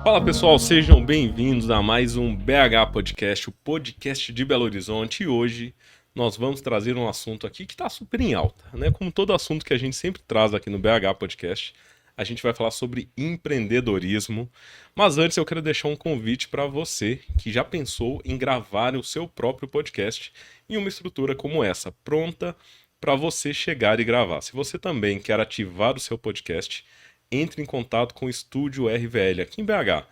Fala pessoal, sejam bem-vindos a mais um BH Podcast, o podcast de Belo Horizonte. E hoje nós vamos trazer um assunto aqui que está super em alta, né? Como todo assunto que a gente sempre traz aqui no BH Podcast, a gente vai falar sobre empreendedorismo. Mas antes eu quero deixar um convite para você que já pensou em gravar o seu próprio podcast em uma estrutura como essa, pronta para você chegar e gravar. Se você também quer ativar o seu podcast, entre em contato com o Estúdio RVL aqui em BH,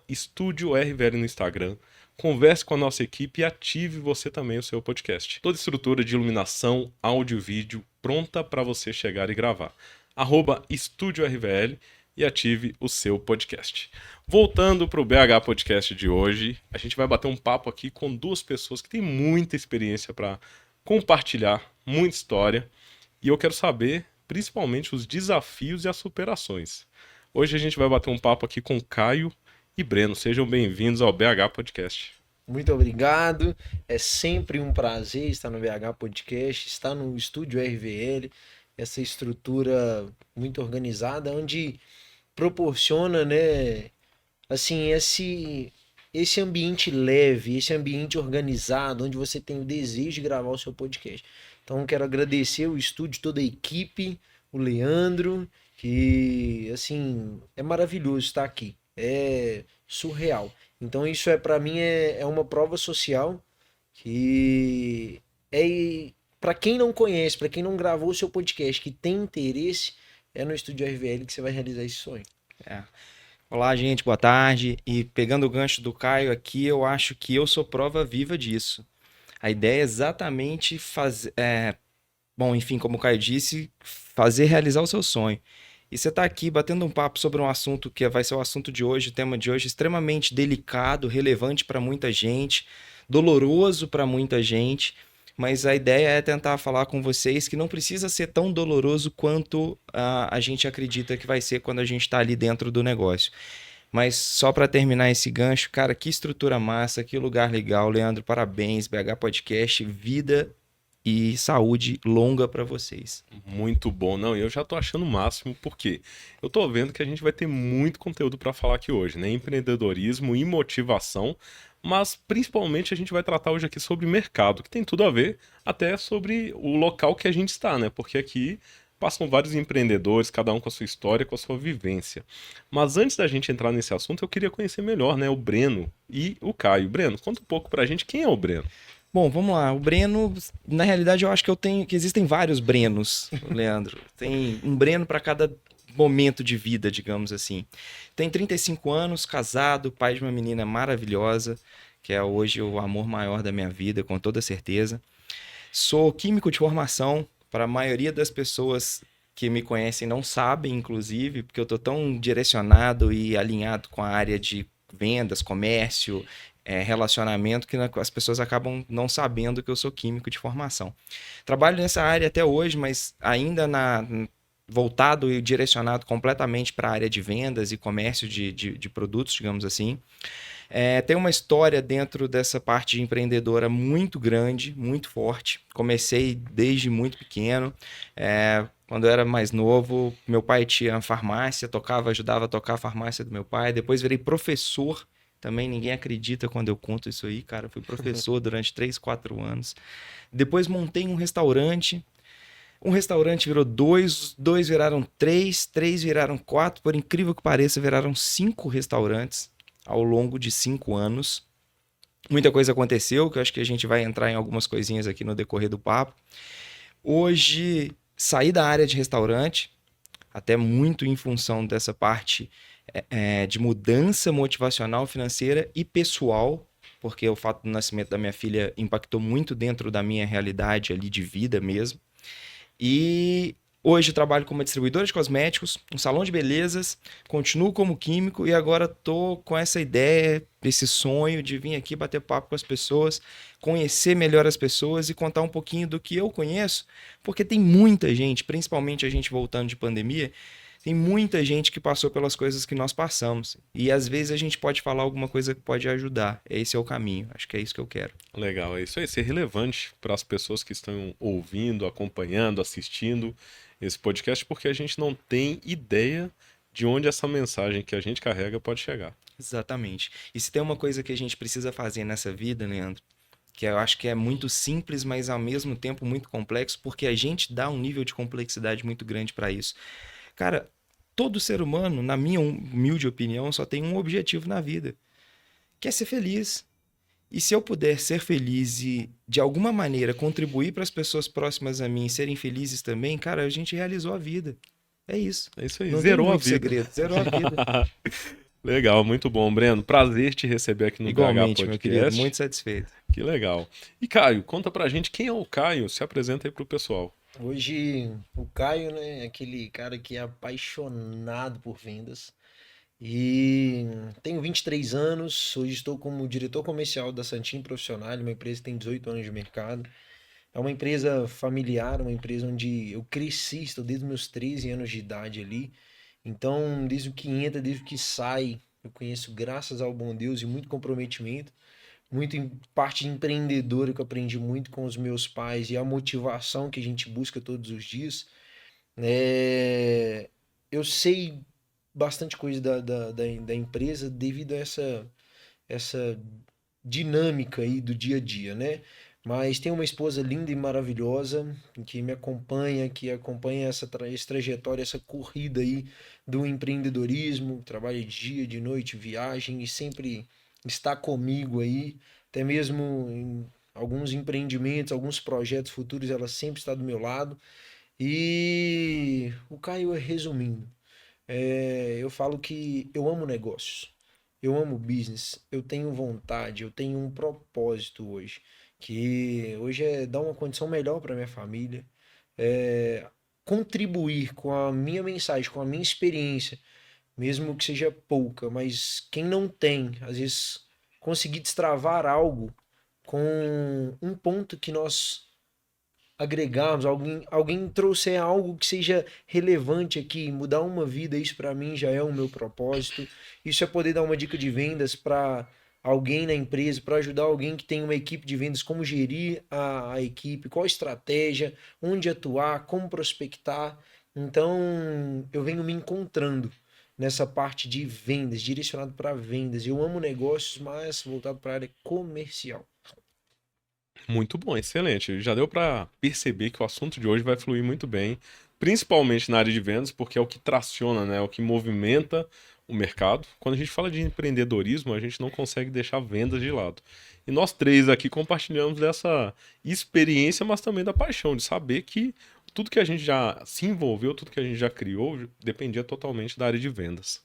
Estúdio RVL no Instagram. Converse com a nossa equipe e ative você também o seu podcast. Toda estrutura de iluminação, áudio e vídeo pronta para você chegar e gravar. Estúdio RVL e ative o seu podcast. Voltando para o BH Podcast de hoje, a gente vai bater um papo aqui com duas pessoas que têm muita experiência para compartilhar, muita história. E eu quero saber principalmente os desafios e as superações. Hoje a gente vai bater um papo aqui com Caio e Breno. Sejam bem-vindos ao BH Podcast. Muito obrigado. É sempre um prazer estar no BH Podcast, estar no Estúdio RVL, essa estrutura muito organizada, onde proporciona, né, assim, esse ambiente leve, esse ambiente organizado, onde você tem o desejo de gravar o seu podcast. Então, quero agradecer o estúdio, toda a equipe, o Leandro, que, assim, é maravilhoso estar aqui. É surreal. Então, isso para mim é uma prova social que é para quem não conhece, para quem não gravou o seu podcast, que tem interesse, é no Estúdio RVL que você vai realizar esse sonho. É. Olá, gente, boa tarde. E pegando o gancho do Caio aqui, eu acho que eu sou prova viva disso. A ideia é exatamente fazer, bom, enfim, como o Caio disse, fazer realizar o seu sonho. E você está aqui batendo um papo sobre um assunto que vai ser o assunto de hoje, o tema de hoje, extremamente delicado, relevante para muita gente, doloroso para muita gente. Mas a ideia é tentar falar com vocês que não precisa ser tão doloroso quanto a gente acredita que vai ser quando a gente está ali dentro do negócio. Mas só para terminar esse gancho, cara, que estrutura massa, que lugar legal, Leandro, parabéns, BH Podcast, vida e saúde longa para vocês. Muito bom, não, eu já tô achando o máximo, porque eu tô vendo que a gente vai ter muito conteúdo para falar aqui hoje, né? Empreendedorismo e motivação, mas principalmente a gente vai tratar hoje aqui sobre mercado, que tem tudo a ver até sobre o local que a gente está, né? Porque aqui passam vários empreendedores, cada um com a sua história, com a sua vivência. Mas antes da gente entrar nesse assunto, eu queria conhecer melhor, né, o Breno e o Caio. Breno, conta um pouco pra gente quem é o Breno. Bom, vamos lá. O Breno, na realidade, eu acho que existem vários Brenos, Leandro. Tem um Breno para cada momento de vida, digamos assim. Tem 35 anos, casado, pai de uma menina maravilhosa, que é hoje o amor maior da minha vida, com toda certeza. Sou químico de formação. Para a maioria das pessoas que me conhecem não sabem, inclusive, porque eu estou tão direcionado e alinhado com a área de vendas, comércio, relacionamento, que as pessoas acabam não sabendo que eu sou químico de formação. Trabalho nessa área até hoje, mas ainda voltado e direcionado completamente para a área de vendas e comércio de produtos, digamos assim. Tem uma história dentro dessa parte de empreendedora muito grande, muito forte. Comecei desde muito pequeno. Quando eu era mais novo, meu pai tinha farmácia, ajudava a tocar a farmácia do meu pai. Depois virei professor. Também ninguém acredita quando eu conto isso aí, cara. Fui professor durante 3, 4 anos. Depois montei um restaurante. Um restaurante virou dois, dois viraram três, três viraram quatro. Por incrível que pareça, viraram 5 restaurantes ao longo de 5 anos. Muita coisa aconteceu, que eu acho que a gente vai entrar em algumas coisinhas aqui no decorrer do papo. Hoje, saí da área de restaurante, até muito em função dessa parte de mudança motivacional, financeira e pessoal, porque o fato do nascimento da minha filha impactou muito dentro da minha realidade ali de vida mesmo. E hoje trabalho como distribuidora de cosméticos, um salão de belezas, continuo como químico e agora tô com essa ideia, esse sonho de vir aqui bater papo com as pessoas, conhecer melhor as pessoas e contar um pouquinho do que eu conheço, porque tem muita gente, principalmente a gente voltando de pandemia, tem muita gente que passou pelas coisas que nós passamos. E às vezes a gente pode falar alguma coisa que pode ajudar. Esse é o caminho. Acho que é isso que eu quero. Legal, é isso aí, ser relevante para as pessoas que estão ouvindo, acompanhando, assistindo esse podcast, porque a gente não tem ideia de onde essa mensagem que a gente carrega pode chegar. Exatamente. E se tem uma coisa que a gente precisa fazer nessa vida, Leandro, que eu acho que é muito simples, mas ao mesmo tempo muito complexo, porque a gente dá um nível de complexidade muito grande para isso. Cara, todo ser humano, na minha humilde opinião, só tem um objetivo na vida, que é ser feliz. E se eu puder ser feliz e, de alguma maneira, contribuir para as pessoas próximas a mim serem felizes também, cara, a gente realizou a vida. É isso. É isso aí, Não zerou tem a muito vida. segredo. Zerou a vida. Legal, muito bom, Breno. Prazer te receber aqui no BH Igualmente, meu querido. Podcast. Muito satisfeito. Que legal. E Caio, conta pra gente quem é o Caio, se apresenta aí pro pessoal. Hoje o Caio, né, é aquele cara que é apaixonado por vendas. E tenho 23 anos, hoje estou como diretor comercial da Santim Profissional, uma empresa que tem 18 anos de mercado. É uma empresa familiar, uma empresa onde eu cresci, estou desde os meus 13 anos de idade ali. Então, desde o que entra, desde o que sai, eu conheço, graças ao bom Deus, e muito comprometimento, muito em parte empreendedora que eu aprendi muito com os meus pais e a motivação que a gente busca todos os dias. Eu sei bastante coisa da empresa devido a essa dinâmica aí do dia a dia, né? Mas tenho uma esposa linda e maravilhosa que me acompanha, que acompanha essa trajetória, essa corrida aí do empreendedorismo, trabalha de dia, de noite, viagem e sempre está comigo aí, até mesmo em alguns empreendimentos, alguns projetos futuros, ela sempre está do meu lado. E o Caio, resumindo, eu falo que eu amo negócios, eu amo business, eu tenho vontade, eu tenho um propósito hoje, que hoje é dar uma condição melhor para minha família, é, contribuir com a minha mensagem, com a minha experiência, mesmo que seja pouca, mas quem não tem, às vezes, conseguir destravar algo com um ponto que nós agregarmos, alguém trouxer algo que seja relevante aqui, mudar uma vida, isso para mim já é o meu propósito. Isso é poder dar uma dica de vendas para alguém na empresa, para ajudar alguém que tem uma equipe de vendas, como gerir a equipe, qual a estratégia, onde atuar, como prospectar. Então, eu venho me encontrando nessa parte de vendas, direcionado para vendas. Eu amo negócios, mas voltado para a área comercial. Muito bom, excelente. Já deu para perceber que o assunto de hoje vai fluir muito bem, principalmente na área de vendas, porque é o que traciona, né? É o que movimenta o mercado. Quando a gente fala de empreendedorismo, a gente não consegue deixar vendas de lado. E nós três aqui compartilhamos dessa experiência, mas também da paixão de saber que tudo que a gente já se envolveu, tudo que a gente já criou, dependia totalmente da área de vendas.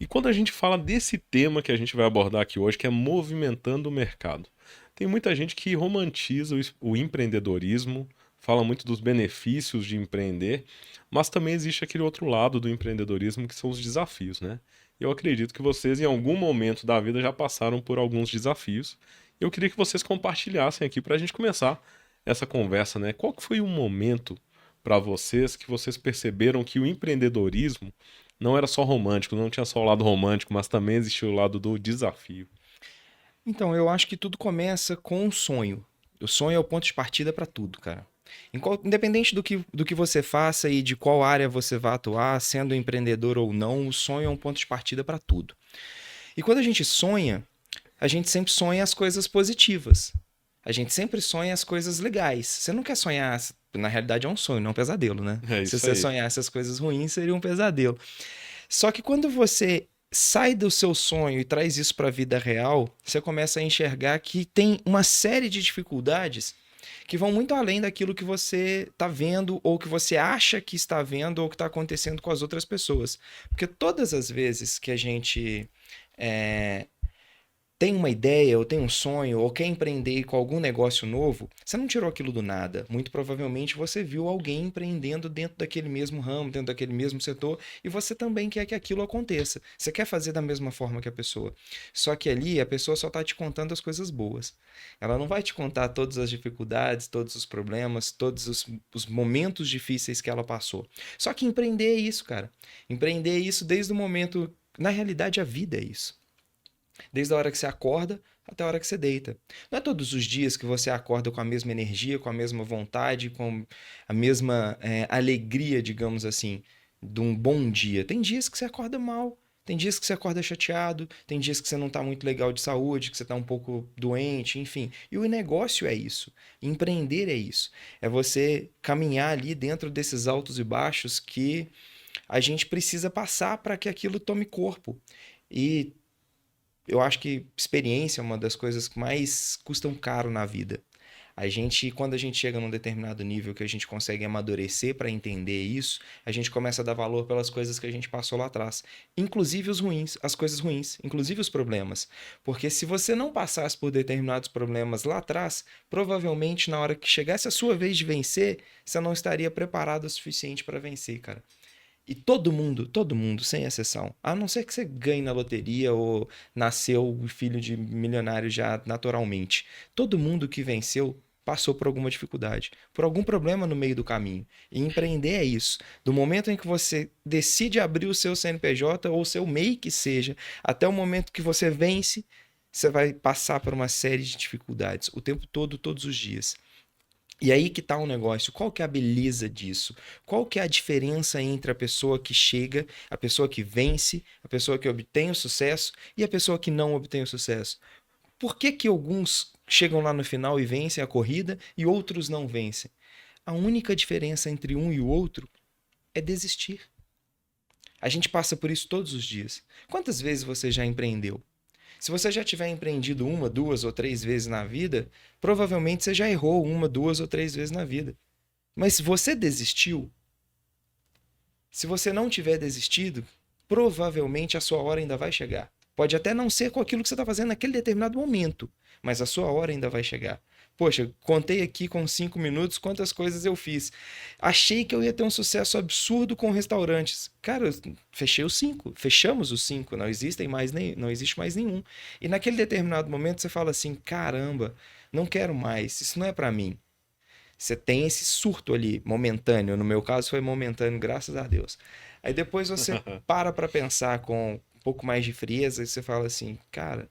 E quando a gente fala desse tema que a gente vai abordar aqui hoje, que é movimentando o mercado. Tem muita gente que romantiza o empreendedorismo, fala muito dos benefícios de empreender, mas também existe aquele outro lado do empreendedorismo que são os desafios, né? Eu acredito que vocês, em algum momento da vida, já passaram por alguns desafios. Eu queria que vocês compartilhassem aqui para a gente começar essa conversa, né? Qual que foi o momento para vocês que vocês perceberam que o empreendedorismo não era só romântico, não tinha só o lado romântico, mas também existia o lado do desafio? Então, eu acho que tudo começa com um sonho. O sonho é o ponto de partida para tudo, cara. Independente do que você faça e de qual área você vá atuar, sendo empreendedor ou não, o sonho é um ponto de partida para tudo. E quando a gente sempre sonha as coisas positivas. A gente sempre sonha as coisas legais. Você não quer sonhar, na realidade é um sonho, não um pesadelo, né? É Se isso você aí. sonhasse as coisas ruins, seria um pesadelo. Só que quando você sai do seu sonho e traz isso para a vida real, você começa a enxergar que tem uma série de dificuldades que vão muito além daquilo que você está vendo ou que você acha que está vendo ou que está acontecendo com as outras pessoas. Porque todas as vezes que a gente tem uma ideia, ou tem um sonho, ou quer empreender com algum negócio novo, você não tirou aquilo do nada. Muito provavelmente você viu alguém empreendendo dentro daquele mesmo ramo, dentro daquele mesmo setor, e você também quer que aquilo aconteça. Você quer fazer da mesma forma que a pessoa. Só que ali a pessoa só está te contando as coisas boas. Ela não vai te contar todas as dificuldades, todos os problemas, todos os momentos difíceis que ela passou. Só que empreender é isso, cara. Empreender é isso desde o momento... Na realidade, a vida é isso. Desde a hora que você acorda até a hora que você deita. Não é todos os dias que você acorda com a mesma energia, com a mesma vontade, com a mesma alegria, digamos assim. de um bom dia. Tem dias que você acorda mal, tem dias que você acorda chateado, tem dias que você não tá muito legal de saúde, que você tá um pouco doente, enfim. E o negócio é isso. Empreender é isso. É você caminhar ali dentro desses altos e baixos que a gente precisa passar para que aquilo tome corpo. E eu acho que experiência é uma das coisas que mais custam caro na vida. Quando a gente chega num determinado nível que a gente consegue amadurecer para entender isso, a gente começa a dar valor pelas coisas que a gente passou lá atrás, inclusive os ruins, as coisas ruins, inclusive os problemas. Porque se você não passasse por determinados problemas lá atrás, provavelmente na hora que chegasse a sua vez de vencer, você não estaria preparado o suficiente para vencer, cara. E todo mundo, sem exceção, a não ser que você ganhe na loteria ou nasceu filho de milionário já naturalmente, todo mundo que venceu passou por alguma dificuldade, por algum problema no meio do caminho. E empreender é isso. Do momento em que você decide abrir o seu CNPJ ou o seu MEI que seja, até o momento que você vence, você vai passar por uma série de dificuldades o tempo todo, todos os dias. E aí que tá o negócio. Qual que é a beleza disso? Qual que é a diferença entre a pessoa que chega, a pessoa que vence, a pessoa que obtém o sucesso e a pessoa que não obtém o sucesso? Por que que alguns chegam lá no final e vencem a corrida e outros não vencem? A única diferença entre um e o outro é desistir. A gente passa por isso todos os dias. Quantas vezes você já empreendeu? Se você já tiver empreendido uma, duas ou três vezes na vida, provavelmente você já errou uma, duas ou três vezes na vida. Mas se você desistiu, se você não tiver desistido, provavelmente a sua hora ainda vai chegar. Pode até não ser com aquilo que você está fazendo naquele determinado momento, mas a sua hora ainda vai chegar. Poxa, contei aqui com 5 minutos quantas coisas eu fiz. Achei que eu ia ter um sucesso absurdo com restaurantes. Cara, eu fechei os 5, fechamos os 5, não existe mais nenhum. E naquele determinado momento você fala assim, caramba, não quero mais, isso não é para mim. Você tem esse surto ali, momentâneo. No meu caso foi momentâneo, graças a Deus. Aí depois você para pensar com um pouco mais de frieza e você fala assim, cara,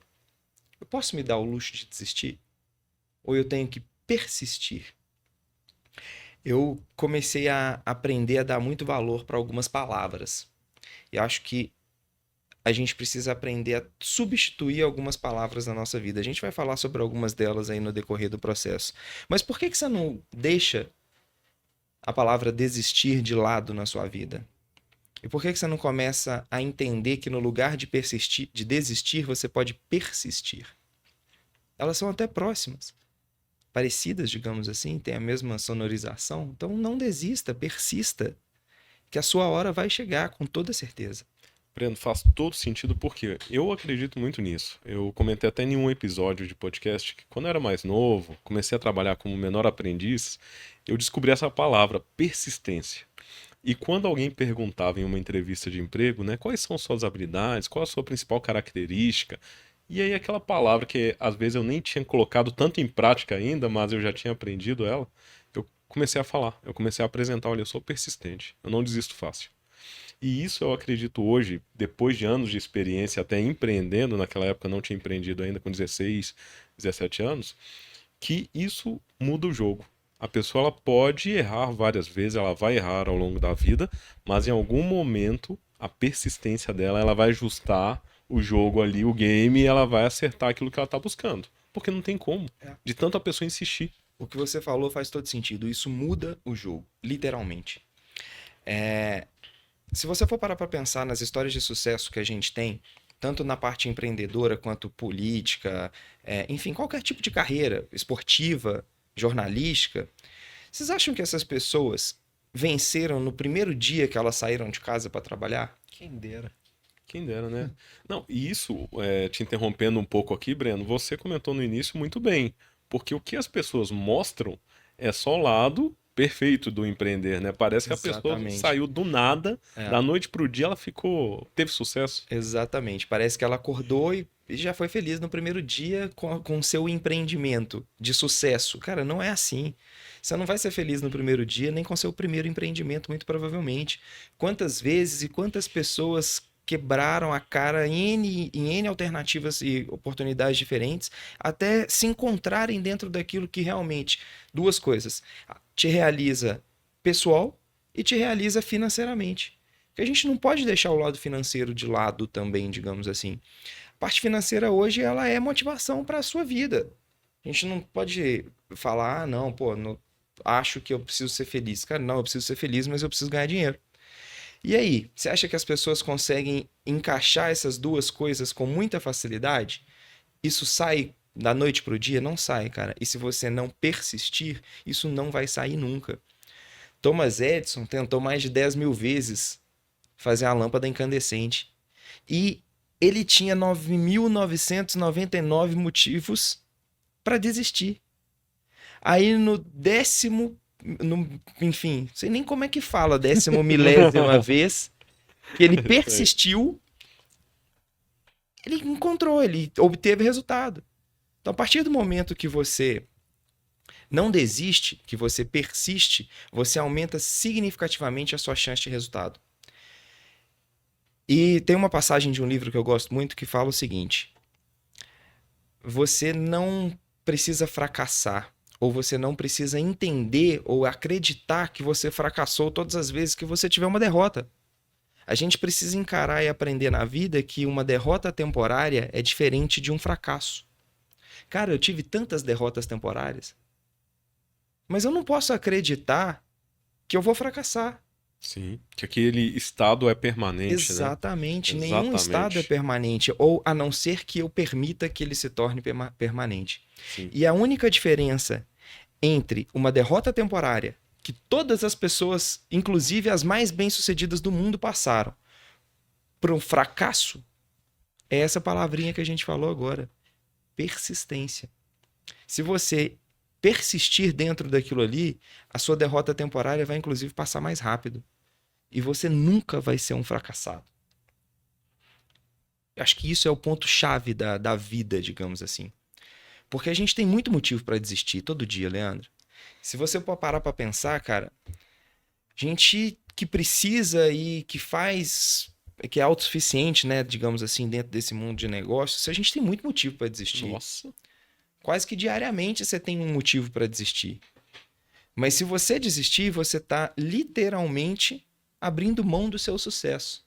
eu posso me dar o luxo de desistir? Ou eu tenho que persistir? Eu comecei a aprender a dar muito valor para algumas palavras. E acho que a gente precisa aprender a substituir algumas palavras na nossa vida. A gente vai falar sobre algumas delas aí no decorrer do processo. Mas por que você não deixa a palavra desistir de lado na sua vida? E por que você não começa a entender que no lugar de persistir, de desistir, você pode persistir? Elas são até próximas, parecidas, digamos assim, têm a mesma sonorização. Então não desista, persista, que a sua hora vai chegar com toda certeza. Breno, faz todo sentido porque eu acredito muito nisso. Eu comentei até em um episódio de podcast que quando eu era mais novo, comecei a trabalhar como menor aprendiz, eu descobri essa palavra, persistência. E quando alguém perguntava em uma entrevista de emprego, né, quais são suas habilidades, qual a sua principal característica, e aí aquela palavra que às vezes eu nem tinha colocado tanto em prática ainda, mas eu já tinha aprendido ela, eu comecei a falar, eu comecei a apresentar, olha, eu sou persistente, eu não desisto fácil. E isso eu acredito hoje, depois de anos de experiência, até empreendendo, naquela época eu não tinha empreendido ainda com 16, 17 anos, que isso muda o jogo. A pessoa ela pode errar várias vezes, ela vai errar ao longo da vida, mas em algum momento a persistência dela ela vai ajustar o jogo ali, o game, e ela vai acertar aquilo que ela está buscando. Porque não tem como, de tanto a pessoa insistir. O que você falou faz todo sentido. Isso muda o jogo, literalmente. Se você for parar para pensar nas histórias de sucesso que a gente tem, tanto na parte empreendedora quanto política, enfim, qualquer tipo de carreira esportiva, jornalística, vocês acham que essas pessoas venceram no primeiro dia que elas saíram de casa para trabalhar? Quem dera. Quem dera, né? Não, e isso, te interrompendo um pouco aqui, Breno, você comentou no início muito bem, porque o que as pessoas mostram é só o lado perfeito do empreender, né? Parece que a pessoa Exatamente. saiu do nada, da noite pro dia ela teve sucesso. Exatamente. Parece que ela acordou e já foi feliz no primeiro dia com seu empreendimento de sucesso. Cara, não é assim. Você não vai ser feliz no primeiro dia, nem com seu primeiro empreendimento, muito provavelmente. Quantas vezes e quantas pessoas quebraram a cara em N alternativas e oportunidades diferentes, até se encontrarem dentro daquilo que realmente, duas coisas, te realiza pessoal e te realiza financeiramente. Porque a gente não pode deixar o lado financeiro de lado também, digamos assim. A parte financeira hoje, ela é motivação para a sua vida. A gente não pode falar, não, pô, acho que eu preciso ser feliz. Cara, não, eu preciso ser feliz, mas eu preciso ganhar dinheiro. E aí, você acha que as pessoas conseguem encaixar essas duas coisas com muita facilidade? Isso sai da noite pro dia? Não sai, cara. E se você não persistir, isso não vai sair nunca. Thomas Edison tentou mais de 10 mil vezes fazer a lâmpada incandescente. E ele tinha 9.999 motivos para desistir. Aí no décimo, enfim, sei nem como é que fala, 10ª vez, que ele persistiu, ele encontrou, ele obteve resultado. Então, a partir do momento que você não desiste, que você persiste, você aumenta significativamente a sua chance de resultado. E tem uma passagem de um livro que eu gosto muito que fala o seguinte: você não precisa fracassar, ou você não precisa entender ou acreditar que você fracassou todas as vezes que você tiver uma derrota. A gente precisa encarar e aprender na vida que uma derrota temporária é diferente de um fracasso. Cara, eu tive tantas derrotas temporárias, mas eu não posso acreditar que eu vou fracassar. Sim, que aquele estado é permanente, Exatamente, né? nenhum estado é permanente, ou a não ser que eu permita que ele se torne permanente. Sim. E a única diferença entre uma derrota temporária, que todas as pessoas, inclusive as mais bem-sucedidas do mundo, passaram, para um fracasso, é essa palavrinha que a gente falou agora: persistência. Se você persistir dentro daquilo ali, a sua derrota temporária vai inclusive passar mais rápido. E você nunca vai ser um fracassado. Eu acho que isso é o ponto-chave da vida, digamos assim. Porque a gente tem muito motivo para desistir todo dia, Leandro. Se você for parar para pensar, cara, gente que precisa e que faz, que é autossuficiente, né, digamos assim, dentro desse mundo de negócios, a gente tem muito motivo para desistir. Nossa. Quase que diariamente você tem um motivo para desistir. Mas se você desistir, você está literalmente abrindo mão do seu sucesso.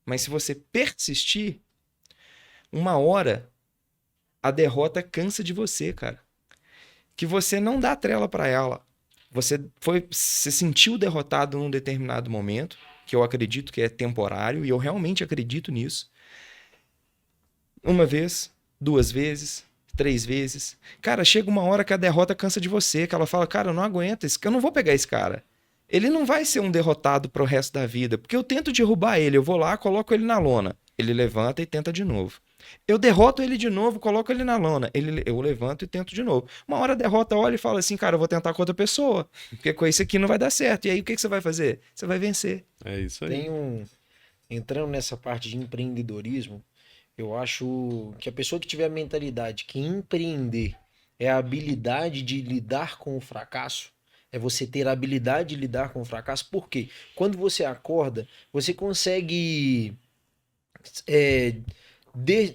Mas se você persistir, uma hora a derrota cansa de você, cara. Que você não dá trela para ela. Você se sentiu derrotado num determinado momento, que eu acredito que é temporário, e eu realmente acredito nisso. Uma vez, 2 vezes, 3 vezes. Cara, chega uma hora que a derrota cansa de você, que ela fala, cara, eu não aguento, eu não vou pegar esse cara. Ele não vai ser um derrotado pro resto da vida, porque eu tento derrubar ele, eu vou lá, coloco ele na lona. Ele levanta e tenta de novo. Eu derroto ele de novo, coloco ele na lona. Eu levanto e tento de novo. Uma hora a derrota olha e fala assim, cara, eu vou tentar com outra pessoa, porque com isso aqui não vai dar certo. E aí o que você vai fazer? Você vai vencer. É isso aí. Entrando nessa parte de empreendedorismo, eu acho que a pessoa que tiver a mentalidade que empreender é a habilidade de lidar com o fracasso, é você ter a habilidade de lidar com o fracasso, porque quando você acorda, você consegue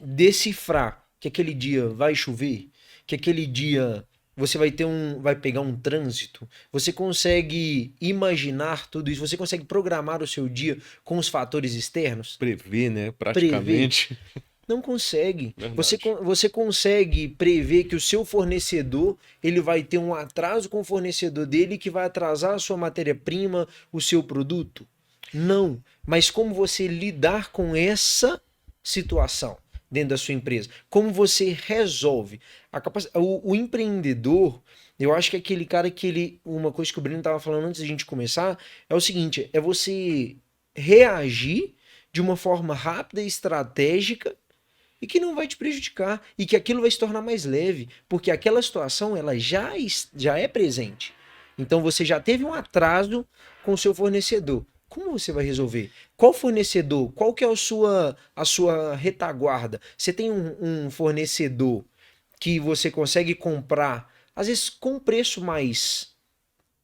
decifrar que aquele dia vai chover, que aquele dia você vai pegar um trânsito, você consegue imaginar tudo isso, você consegue programar o seu dia com os fatores externos? Prever, né? Praticamente. Não consegue. Verdade. Você consegue prever que o seu fornecedor ele vai ter um atraso com o fornecedor dele que vai atrasar a sua matéria-prima, o seu produto? Não. Mas como você lidar com essa situação dentro da sua empresa? Como você resolve? O empreendedor, eu acho que é aquele cara que uma coisa que o Breno estava falando antes da gente começar, é o seguinte, é você reagir de uma forma rápida e estratégica e que não vai te prejudicar e que aquilo vai se tornar mais leve, porque aquela situação ela já é presente. Então você já teve um atraso com o seu fornecedor. Como você vai resolver? Qual fornecedor? Qual que é a sua retaguarda? Você tem um fornecedor que você consegue comprar, às vezes com preço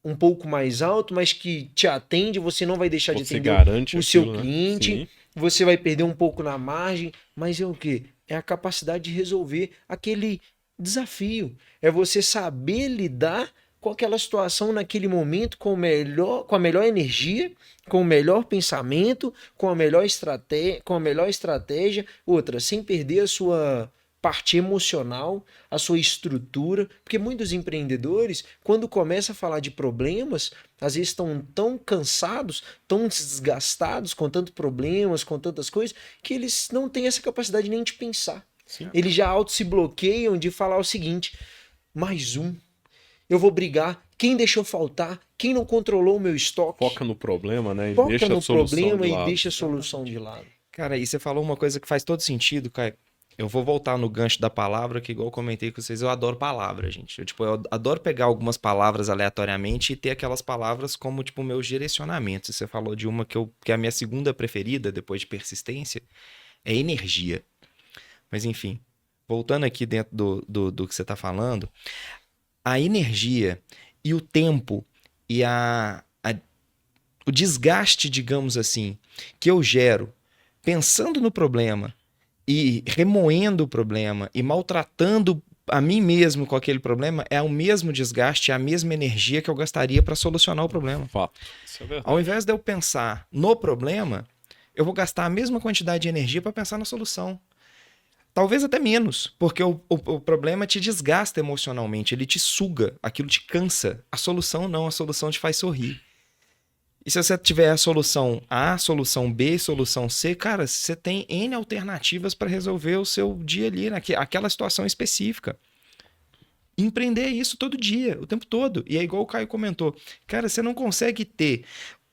um pouco mais alto, mas que te atende, você não vai deixar de atender o seu cliente, né? você vai perder um pouco na margem, mas é o quê? É a capacidade de resolver aquele desafio. É você saber lidar com aquela situação naquele momento com a melhor energia, com o melhor pensamento, com a melhor estratégia, outra, sem perder a sua parte emocional, a sua estrutura, porque muitos empreendedores, quando começam a falar de problemas, às vezes estão tão cansados, tão desgastados com tantos problemas, com tantas coisas, que eles não têm essa capacidade nem de pensar. Sim. Eles já se bloqueiam de falar o seguinte: mais um, eu vou brigar, quem deixou faltar, quem não controlou o meu estoque. Foca no problema, né? E Foca deixa no a solução problema de e lado. deixa a solução de lado. Cara, e você falou uma coisa que faz todo sentido, Caio. Eu vou voltar no gancho da palavra, que igual eu comentei com vocês, eu adoro palavra, gente. Eu adoro pegar algumas palavras aleatoriamente e ter aquelas palavras como, tipo, meus direcionamentos. Você falou de uma que é a minha segunda preferida, depois de persistência, é energia. Mas, enfim, voltando aqui dentro do que você está falando, a energia e o tempo e o desgaste, digamos assim, que eu gero pensando no problema e remoendo o problema e maltratando a mim mesmo com aquele problema é o mesmo desgaste, é a mesma energia que eu gastaria para solucionar o problema. Fato. Isso é verdade. Ao invés de eu pensar no problema, eu vou gastar a mesma quantidade de energia para pensar na solução. Talvez até menos, porque o problema te desgasta emocionalmente, ele te suga, aquilo te cansa. A solução não, a solução te faz sorrir. E se você tiver a solução A, solução B, solução C, cara, você tem N alternativas para resolver o seu dia ali, naquela situação específica. Empreender isso todo dia, o tempo todo. E é igual o Caio comentou. Cara, você não consegue ter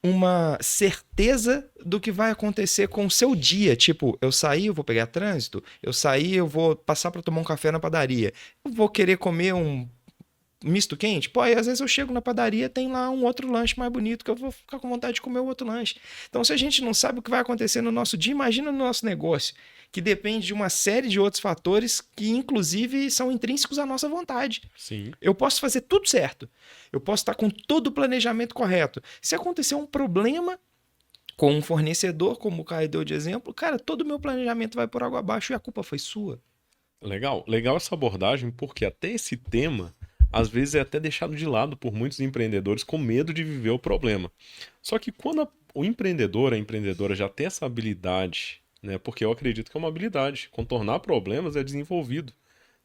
uma certeza do que vai acontecer com o seu dia. Tipo, eu saí, eu vou pegar trânsito. Eu saí, eu vou passar para tomar um café na padaria. Eu vou querer comer um misto quente? Pô, aí às vezes eu chego na padaria, tem lá um outro lanche mais bonito que eu vou ficar com vontade de comer o outro lanche. Então, se a gente não sabe o que vai acontecer no nosso dia, imagina no nosso negócio, que depende de uma série de outros fatores que, inclusive, são intrínsecos à nossa vontade. Sim. Eu posso fazer tudo certo. Eu posso estar com todo o planejamento correto. Se acontecer um problema com um fornecedor, como o Caio deu de exemplo, cara, todo o meu planejamento vai por água abaixo e a culpa foi sua. Legal. Legal essa abordagem, porque até esse tema, às vezes, é até deixado de lado por muitos empreendedores com medo de viver o problema. Só que quando o empreendedor, a empreendedora já tem essa habilidade, né? Porque eu acredito que é uma habilidade. Contornar problemas é desenvolvido.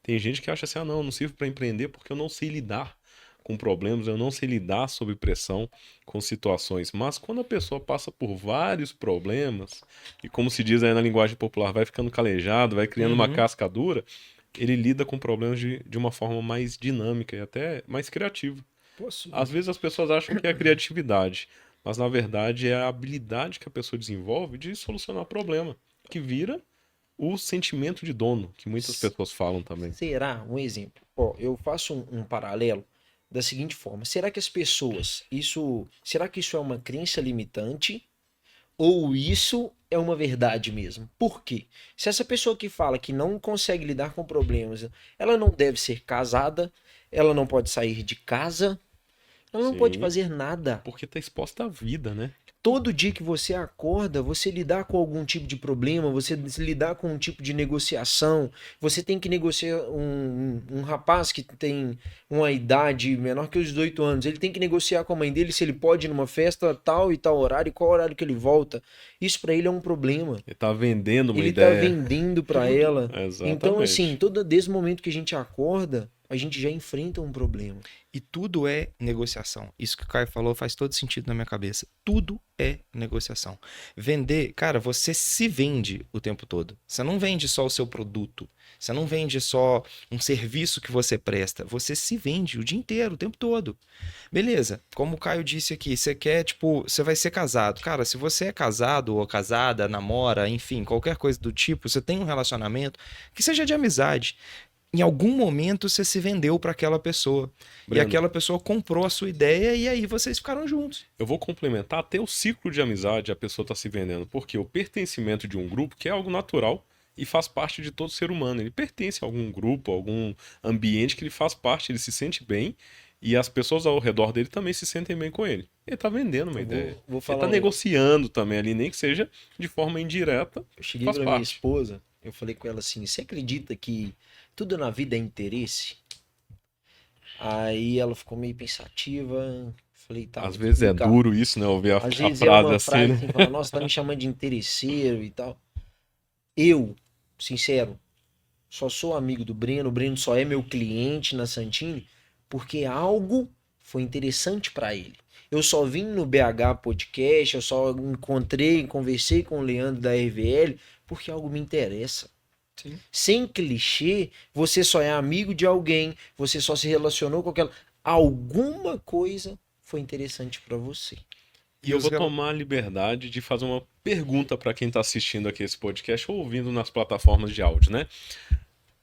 Tem gente que acha assim, ah, não, eu não sirvo para empreender porque eu não sei lidar com problemas, eu não sei lidar sob pressão com situações. Mas quando a pessoa passa por vários problemas, e como se diz aí na linguagem popular, vai ficando calejado, vai criando uma casca dura, ele lida com problemas de uma forma mais dinâmica e até mais criativa. Às vezes as pessoas acham que é a criatividade, mas na verdade é a habilidade que a pessoa desenvolve de solucionar problema, que vira o sentimento de dono, que muitas pessoas falam também. Será? Um exemplo. Ó, eu faço um paralelo da seguinte forma. Será que as pessoas, será que isso é uma crença limitante ou isso é uma verdade mesmo? Por quê? Se essa pessoa que fala que não consegue lidar com problemas, ela não deve ser casada, ela não pode sair de casa, ela não Sim. pode fazer nada. Porque tá exposta à vida, né? Todo dia que você acorda, você lidar com algum tipo de problema, você lidar com um tipo de negociação, você tem que negociar um rapaz que tem uma idade menor que os 18 anos, ele tem que negociar com a mãe dele se ele pode ir numa festa tal e tal horário, e qual horário que ele volta. Isso para ele é um problema. Ele tá vendendo uma Ele ideia. tá vendendo para ela. Exatamente. Então, assim, desde o momento que a gente acorda, a gente já enfrenta um problema. E tudo é negociação. Isso que o Caio falou faz todo sentido na minha cabeça. Tudo é negociação. Vender, cara, você se vende o tempo todo. Você não vende só o seu produto. Você não vende só um serviço que você presta. Você se vende o dia inteiro, o tempo todo. Beleza, como o Caio disse aqui, você quer, tipo, você vai ser casado. Cara, se você é casado ou casada, namora, enfim, qualquer coisa do tipo, você tem um relacionamento que seja de amizade. Em algum momento você se vendeu para aquela pessoa. Breno, E aquela pessoa comprou a sua ideia e aí vocês ficaram juntos. eu vou complementar até o ciclo de amizade a pessoa tá se vendendo, porque o pertencimento de um grupo, que é algo natural e faz parte de todo ser humano, ele pertence a algum grupo, a algum ambiente que ele faz parte, ele se sente bem e as pessoas ao redor dele também se sentem bem com ele. Ele tá vendendo uma ideia. Vou Ele falar tá negociando também ali, nem que seja de forma indireta. Eu cheguei Faz pra minha parte. esposa, eu falei com ela assim, você acredita que tudo na vida é interesse? Aí ela ficou meio pensativa. Falei, tá, Às vou vezes é explicar. duro isso, né? Ouvir a Às vezes é frase uma assim, frase né? assim, fala, nossa, tá me chamando de interesseiro e tal. Eu, sincero, só sou amigo do Breno, o Breno só é meu cliente na Santini porque algo foi interessante pra ele. Eu só vim no BH Podcast, eu só encontrei, conversei com o Leandro da RVL porque algo me interessa. Sim. Sem clichê, você só é amigo de alguém, você só se relacionou com aquela. Alguma coisa foi interessante pra você. E eu vou tomar a liberdade de fazer uma pergunta para quem está assistindo aqui esse podcast ou ouvindo nas plataformas de áudio, né?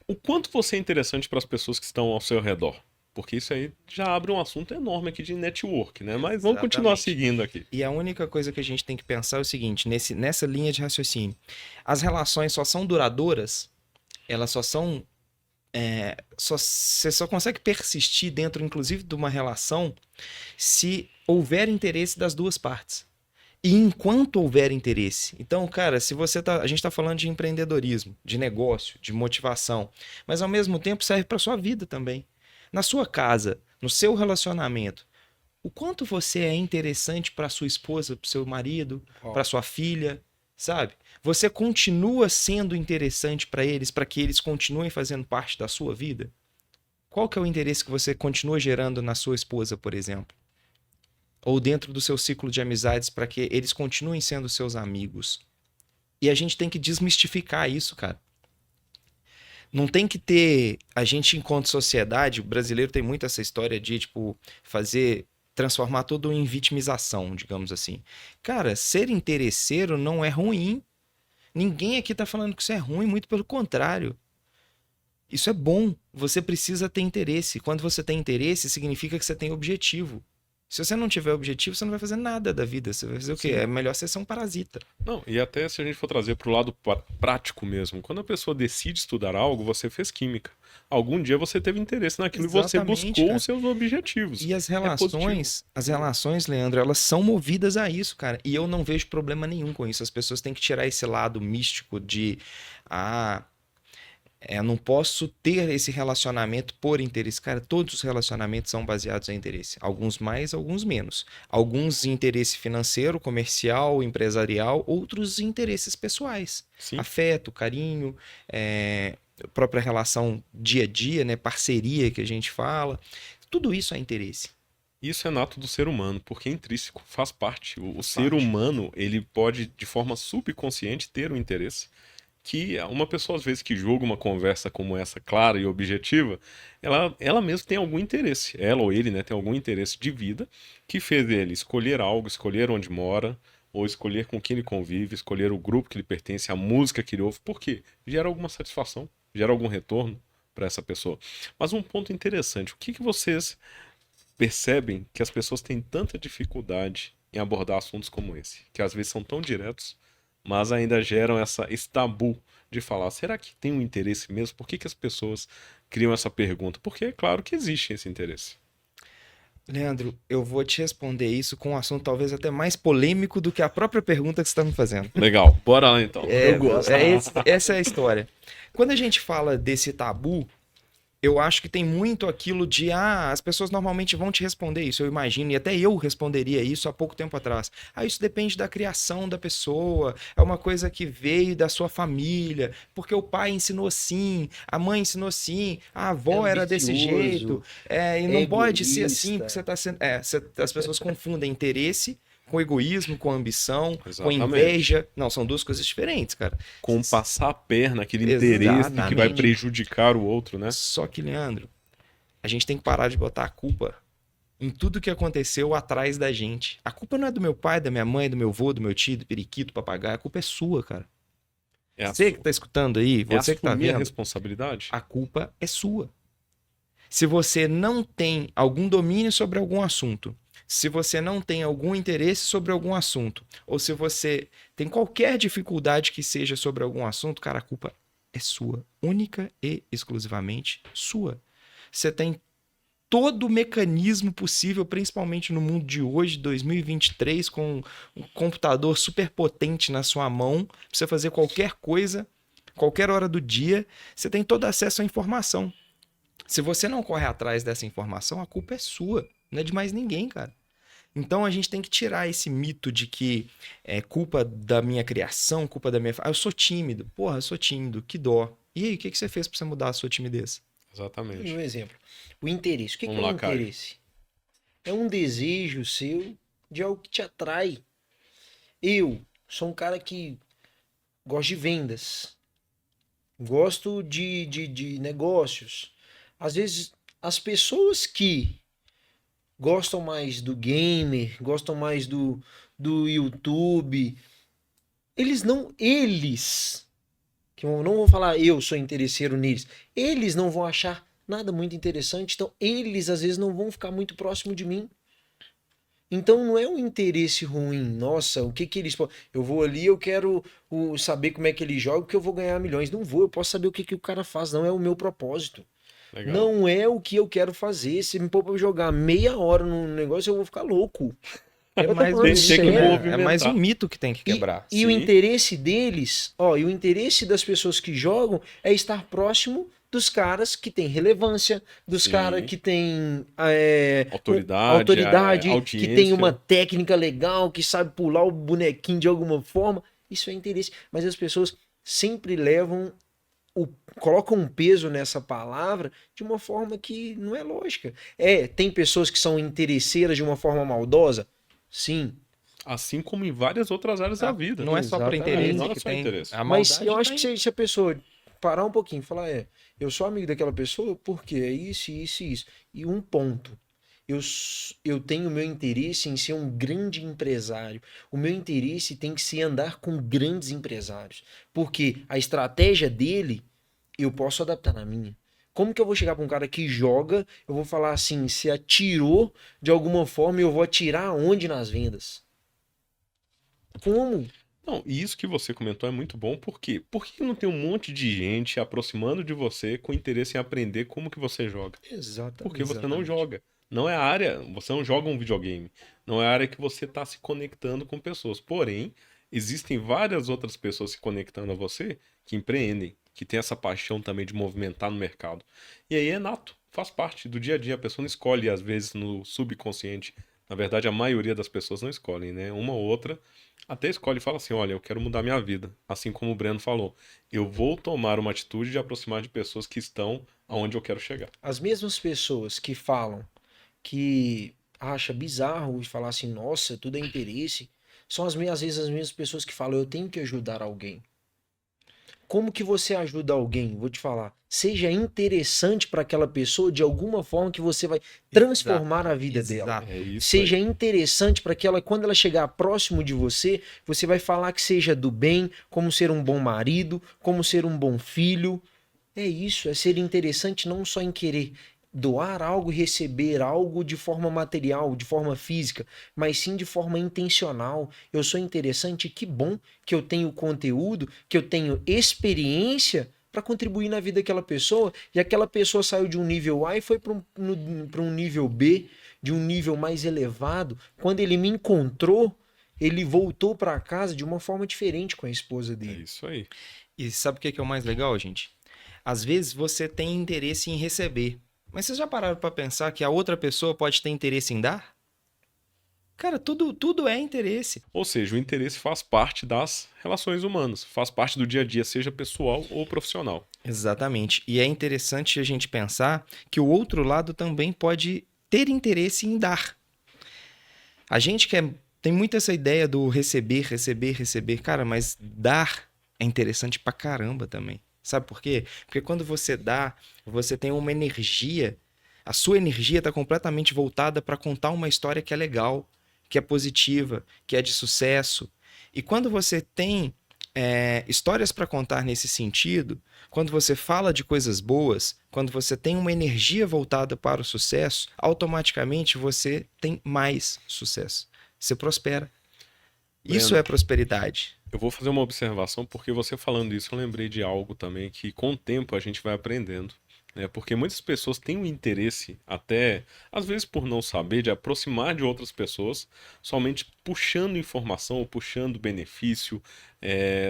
O quanto você é interessante para as pessoas que estão ao seu redor? Porque isso aí já abre um assunto enorme aqui de network, né? Mas vamos continuar Exatamente. seguindo aqui. E a única coisa que a gente tem que pensar é o seguinte, nessa linha de raciocínio. As relações só são duradouras, elas só são... você só consegue persistir dentro, inclusive, de uma relação se houver interesse das duas partes. E enquanto houver interesse. Então, cara, se você tá. A gente tá falando de empreendedorismo, de negócio, de motivação. Mas ao mesmo tempo serve para sua vida também. Na sua casa, no seu relacionamento. O quanto você é interessante para sua esposa, para seu marido, para sua filha, sabe? Você continua sendo interessante para eles, para que eles continuem fazendo parte da sua vida? Qual que é o interesse que você continua gerando na sua esposa, por exemplo? Ou dentro do seu ciclo de amizades para que eles continuem sendo seus amigos? E a gente tem que desmistificar isso, cara. Não tem que ter... A gente, enquanto sociedade, o brasileiro tem muito essa história de, tipo, transformar tudo em vitimização, digamos assim. Cara, ser interesseiro não é ruim. Ninguém aqui tá falando que isso é ruim, muito pelo contrário. Isso é bom. Você precisa ter interesse. Quando você tem interesse, significa que você tem objetivo. Se você não tiver objetivo, você não vai fazer nada da vida. Você vai fazer o quê? Sim. É melhor você ser um parasita. Não, e até se a gente for trazer para o lado prático mesmo, quando a pessoa decide estudar algo, você fez química. Algum dia você teve interesse naquilo e você Exatamente, buscou cara. os seus objetivos. E as positivo. relações, Leandro, elas são movidas a isso, cara. E eu não vejo problema nenhum com isso. As pessoas têm que tirar esse lado místico de eu não posso ter esse relacionamento por interesse. Cara, todos os relacionamentos são baseados em interesse. Alguns mais, alguns menos. Alguns interesse financeiro, comercial, empresarial, outros interesses pessoais. Sim. Afeto, carinho, própria relação dia a dia, né? Parceria que a gente fala. Tudo isso é interesse. Isso é nato do ser humano, porque é intrínseco, faz parte. O ser humano, ele pode, de forma subconsciente, ter um interesse. Que uma pessoa, às vezes, que julga uma conversa como essa, clara e objetiva, ela mesma tem algum interesse. Ela ou ele, né, tem algum interesse de vida que fez ele escolher algo, escolher onde mora, ou escolher com quem ele convive, escolher o grupo que ele pertence, a música que ele ouve. Por quê? Gera alguma satisfação, gera algum retorno para essa pessoa. Mas um ponto interessante, o que vocês percebem que as pessoas têm tanta dificuldade em abordar assuntos como esse? Que às vezes são tão diretos, mas ainda geram esse tabu de falar, será que tem um interesse mesmo? Por que as pessoas criam essa pergunta? Porque é claro que existe esse interesse. Leandro, eu vou te responder isso com um assunto talvez até mais polêmico do que a própria pergunta que você está me fazendo. Legal, bora lá então. Eu gosto. Essa é a história. Quando a gente fala desse tabu, eu acho que tem muito aquilo de, as pessoas normalmente vão te responder isso, eu imagino, e até eu responderia isso há pouco tempo atrás. Isso depende da criação da pessoa, é uma coisa que veio da sua família, porque o pai ensinou assim, a mãe ensinou assim, a avó era desse jeito, e não pode ser assim, porque você está sendo... as pessoas confundem interesse com egoísmo, com ambição, Exatamente. com inveja. Não, são duas coisas diferentes, cara. Com passar a perna, aquele interesse que vai prejudicar o outro, né? Só que, Leandro, a gente tem que parar de botar a culpa em tudo que aconteceu atrás da gente. A culpa não é do meu pai, da minha mãe, do meu avô, do meu tio, do periquito, do papagaio. A culpa é sua, cara. Você que tá escutando aí, você que tá vendo. A responsabilidade? A culpa é sua. Se você não tem algum domínio sobre algum assunto, se você não tem algum interesse sobre algum assunto, ou se você tem qualquer dificuldade que seja sobre algum assunto, cara, a culpa é sua. Única e exclusivamente sua. Você tem todo o mecanismo possível, principalmente no mundo de hoje, 2023, com um computador super potente na sua mão, pra você fazer qualquer coisa, qualquer hora do dia, você tem todo acesso à informação. Se você não correr atrás dessa informação, a culpa é sua, não é de mais ninguém, cara. Então a gente tem que tirar esse mito de que é culpa da minha criação, culpa da minha... Ah, eu sou tímido. Porra, eu sou tímido, que dó. E aí, o que que você fez pra você mudar a sua timidez? E Exatamente. um exemplo. O interesse. O que Vamos é lá, o Caio. interesse? É um desejo seu de algo que te atrai. Eu sou um cara que gosto de vendas. Gosto de negócios. Às vezes, as pessoas que gostam mais do gamer, gostam mais do YouTube, eles, que eu não vou falar eu sou interesseiro neles, eles não vão achar nada muito interessante, então eles às vezes não vão ficar muito próximo de mim. Então não é um interesse ruim, nossa, o que que eles... Eu vou ali, eu quero saber como é que ele joga, porque eu vou ganhar milhões. Não vou, eu posso saber o que que o cara faz, não é o meu propósito. Legal. Não é o que eu quero fazer. Se me pôr pra jogar meia hora num negócio, eu vou ficar louco. É Eu tô mais falando Tem que sério. movimentar. É mais um mito que tem que quebrar. E o Sim. interesse deles, ó, e o interesse das pessoas que jogam é estar próximo dos caras que têm relevância, dos Sim. caras que têm Autoridade, que tem uma audiência. técnica legal, que sabe pular o bonequinho de alguma forma. Isso é interesse. Mas as pessoas sempre colocam um peso nessa palavra de uma forma que não é lógica. Tem pessoas que são interesseiras de uma forma maldosa? Sim. Assim como em várias outras áreas da vida. Não é só por Exatamente. interesse Não é que só tem. interesse. A Mas maldade eu acho tá que aí. se a pessoa parar um pouquinho e falar, eu sou amigo daquela pessoa porque é isso, isso e isso. E um ponto. Eu tenho meu interesse em ser um grande empresário. O meu interesse tem que ser andar com grandes empresários. Porque a estratégia dele, eu posso adaptar na minha. Como que eu vou chegar para um cara que joga, eu vou falar assim, se atirou de alguma forma e eu vou atirar onde nas vendas? Como? Não, e isso que você comentou é muito bom, por quê? Por que não tem um monte de gente aproximando de você com interesse em aprender como que você joga? Exatamente. Porque você não joga. Não é a área, você não joga um videogame. Não é a área que você está se conectando com pessoas. Porém, existem várias outras pessoas se conectando a você que empreendem, que têm essa paixão também de movimentar no mercado. E aí é nato, faz parte do dia a dia. A pessoa não escolhe, às vezes, no subconsciente. Na verdade, a maioria das pessoas não escolhem, né? Uma ou outra até escolhe e fala assim: olha, eu quero mudar minha vida. Assim como o Breno falou, eu vou tomar uma atitude de aproximar de pessoas que estão aonde eu quero chegar. As mesmas pessoas que falam que acha bizarro e falar assim, nossa, tudo é interesse, são às vezes as mesmas pessoas que falam, eu tenho que ajudar alguém. Como que você ajuda alguém? Vou te falar. Seja interessante para aquela pessoa de alguma forma que você vai transformar a vida dela. Exato. É isso Seja aí. interessante para que ela, quando ela chegar próximo de você, você vai falar que seja do bem, como ser um bom marido, como ser um bom filho. É isso, é ser interessante não só em querer doar algo e receber algo de forma material, de forma física, mas sim de forma intencional. Eu sou interessante, que bom que eu tenho conteúdo, que eu tenho experiência para contribuir na vida daquela pessoa, e aquela pessoa saiu de um nível A e foi para um nível B, de um nível mais elevado. Quando ele me encontrou, ele voltou para casa de uma forma diferente com a esposa É dele. isso aí. E sabe o que é o mais legal, gente? Às vezes você tem interesse em receber, mas vocês já pararam para pensar que a outra pessoa pode ter interesse em dar? Cara, tudo é interesse. Ou seja, o interesse faz parte das relações humanas, faz parte do dia a dia, seja pessoal ou profissional. Exatamente. E é interessante a gente pensar que o outro lado também pode ter interesse em dar. A gente tem muito essa ideia do receber, receber, receber. Cara, mas dar é interessante pra caramba também. Sabe por quê? Porque quando você dá, você tem uma energia. A sua energia está completamente voltada para contar uma história que é legal, que é positiva, que é de sucesso. E quando você tem histórias para contar nesse sentido, quando você fala de coisas boas, quando você tem uma energia voltada para o sucesso, automaticamente você tem mais sucesso. Você prospera. Isso Breno, é prosperidade. eu vou fazer uma observação, porque você falando isso, eu lembrei de algo também que com o tempo a gente vai aprendendo. Né? Porque muitas pessoas têm um interesse, até às vezes por não saber, de aproximar de outras pessoas, somente puxando informação ou puxando benefício,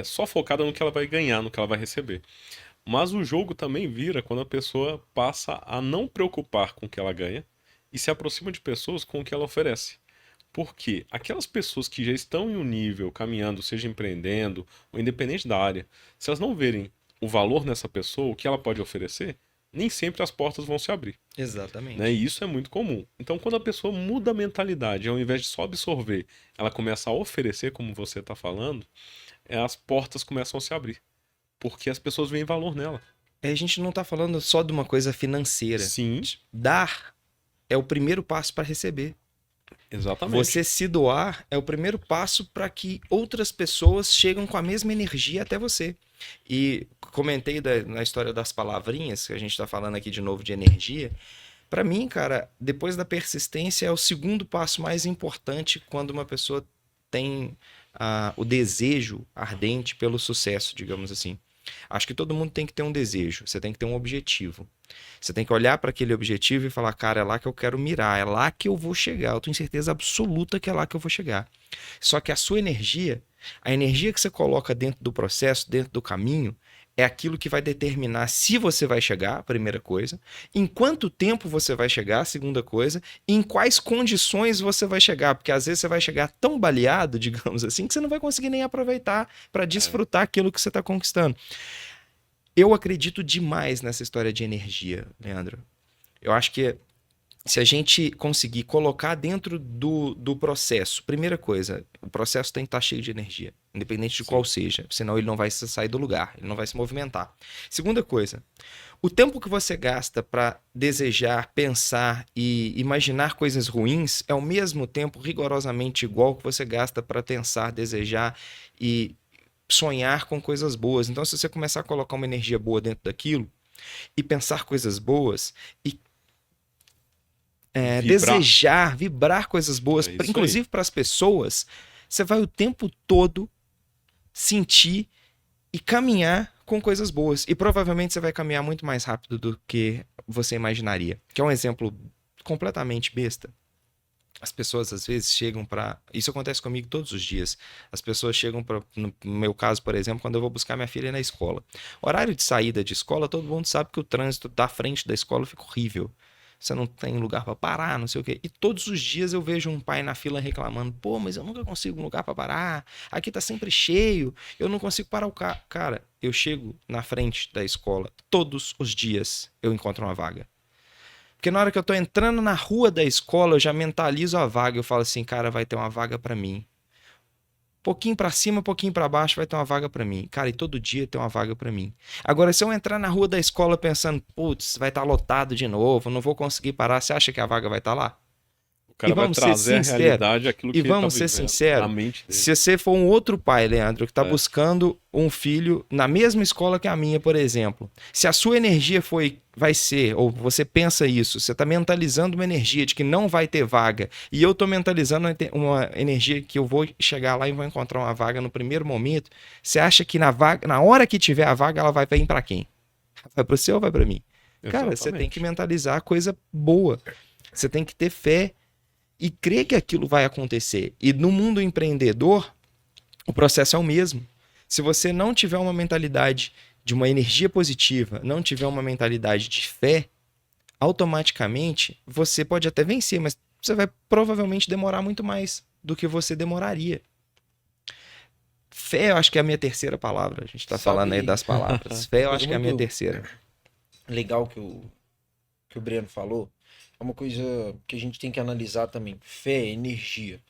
só focada no que ela vai ganhar, no que ela vai receber. Mas o jogo também vira quando a pessoa passa a não preocupar com o que ela ganha e se aproxima de pessoas com o que ela oferece. Porque aquelas pessoas que já estão em um nível caminhando, seja empreendendo ou independente da área, se elas não verem o valor nessa pessoa, o que ela pode oferecer, nem sempre as portas vão se abrir, Exatamente. né? E isso é muito comum. Então, quando a pessoa muda a mentalidade, ao invés de só absorver, ela começa a oferecer, como você está falando, as portas começam a se abrir. Porque as pessoas veem valor nela. A gente não tá falando só de uma coisa financeira. Sim, Dar é o primeiro passo para receber. exatamente. Você se doar é o primeiro passo para que outras pessoas cheguem com a mesma energia até você. E comentei na história das palavrinhas, que a gente está falando aqui de novo de energia. Para mim, cara, depois da persistência é o segundo passo mais importante quando uma pessoa tem o desejo ardente pelo sucesso, digamos assim. Acho que todo mundo tem que ter um desejo, você tem que ter um objetivo. Você tem que olhar para aquele objetivo e falar, cara, é lá que eu quero mirar, é lá que eu vou chegar. Eu tenho certeza absoluta que é lá que eu vou chegar. Só que a sua energia, a energia que você coloca dentro do processo, dentro do caminho, é aquilo que vai determinar se você vai chegar, primeira coisa, em quanto tempo você vai chegar, segunda coisa, e em quais condições você vai chegar, porque às vezes você vai chegar tão baleado, digamos assim, que você não vai conseguir nem aproveitar para desfrutar aquilo que você está conquistando. Eu acredito demais nessa história de energia, Leandro. Eu acho que se a gente conseguir colocar dentro do processo, primeira coisa, o processo tem que estar cheio de energia, independente de qual seja, senão ele não vai sair do lugar, ele não vai se movimentar. Segunda coisa, o tempo que você gasta para desejar, pensar e imaginar coisas ruins é o mesmo tempo rigorosamente igual que você gasta para pensar, desejar e sonhar com coisas boas. Então, se você começar a colocar uma energia boa dentro daquilo e pensar coisas boas e desejar, vibrar coisas boas, inclusive para as pessoas, você vai o tempo todo sentir e caminhar com coisas boas. E provavelmente você vai caminhar muito mais rápido do que você imaginaria. Que é um exemplo completamente besta. As pessoas às vezes chegam para... Isso acontece comigo todos os dias. As pessoas chegam para... No meu caso, por exemplo, quando eu vou buscar minha filha na escola. Horário de saída de escola, todo mundo sabe que o trânsito da frente da escola fica horrível. Você não tem lugar para parar, não sei o quê. E todos os dias eu vejo um pai na fila reclamando, pô, mas eu nunca consigo um lugar para parar, aqui tá sempre cheio, eu não consigo parar o carro. Cara, eu chego na frente da escola, todos os dias eu encontro uma vaga. Porque na hora que eu tô entrando na rua da escola, eu já mentalizo a vaga, eu falo assim, cara, vai ter uma vaga para mim. Pouquinho para cima, pouquinho para baixo, vai ter uma vaga para mim. Cara, e todo dia tem uma vaga para mim. Agora, se eu entrar na rua da escola pensando, putz, vai estar lotado de novo, não vou conseguir parar, você acha que a vaga vai estar lá? O cara vai trazer a realidade, aquilo que ele tá vivendo, ser sincero, na mente dele. se você for um outro pai, Leandro, que está buscando um filho na mesma escola que a minha, por exemplo, se a sua energia vai ser, ou você pensa isso, você está mentalizando uma energia de que não vai ter vaga, e eu estou mentalizando uma energia que eu vou chegar lá e vou encontrar uma vaga no primeiro momento, você acha que na hora que tiver a vaga, ela vai vir para quem? Vai para você ou vai para mim? Cara, você tem que mentalizar coisa boa, você tem que ter fé e crer que aquilo vai acontecer. E no mundo empreendedor, o processo é o mesmo. Se você não tiver uma mentalidade de uma energia positiva, não tiver uma mentalidade de fé, automaticamente você pode até vencer, mas você vai provavelmente demorar muito mais do que você demoraria. Fé, eu acho que é a minha terceira palavra. A gente está falando aí das palavras. Fé, eu acho que é a minha terceira. Legal que o Breno falou. É uma coisa que a gente tem que analisar também. Fé, energia.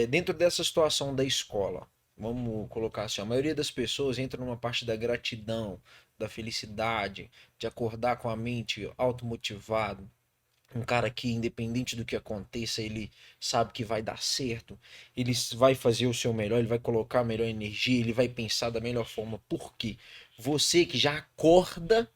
Dentro dessa situação da escola, vamos colocar assim, a maioria das pessoas entra numa parte da gratidão, da felicidade, de acordar com a mente automotivado. Um cara que, independente do que aconteça, ele sabe que vai dar certo, ele vai fazer o seu melhor, ele vai colocar a melhor energia, ele vai pensar da melhor forma. Por quê? Você que já acorda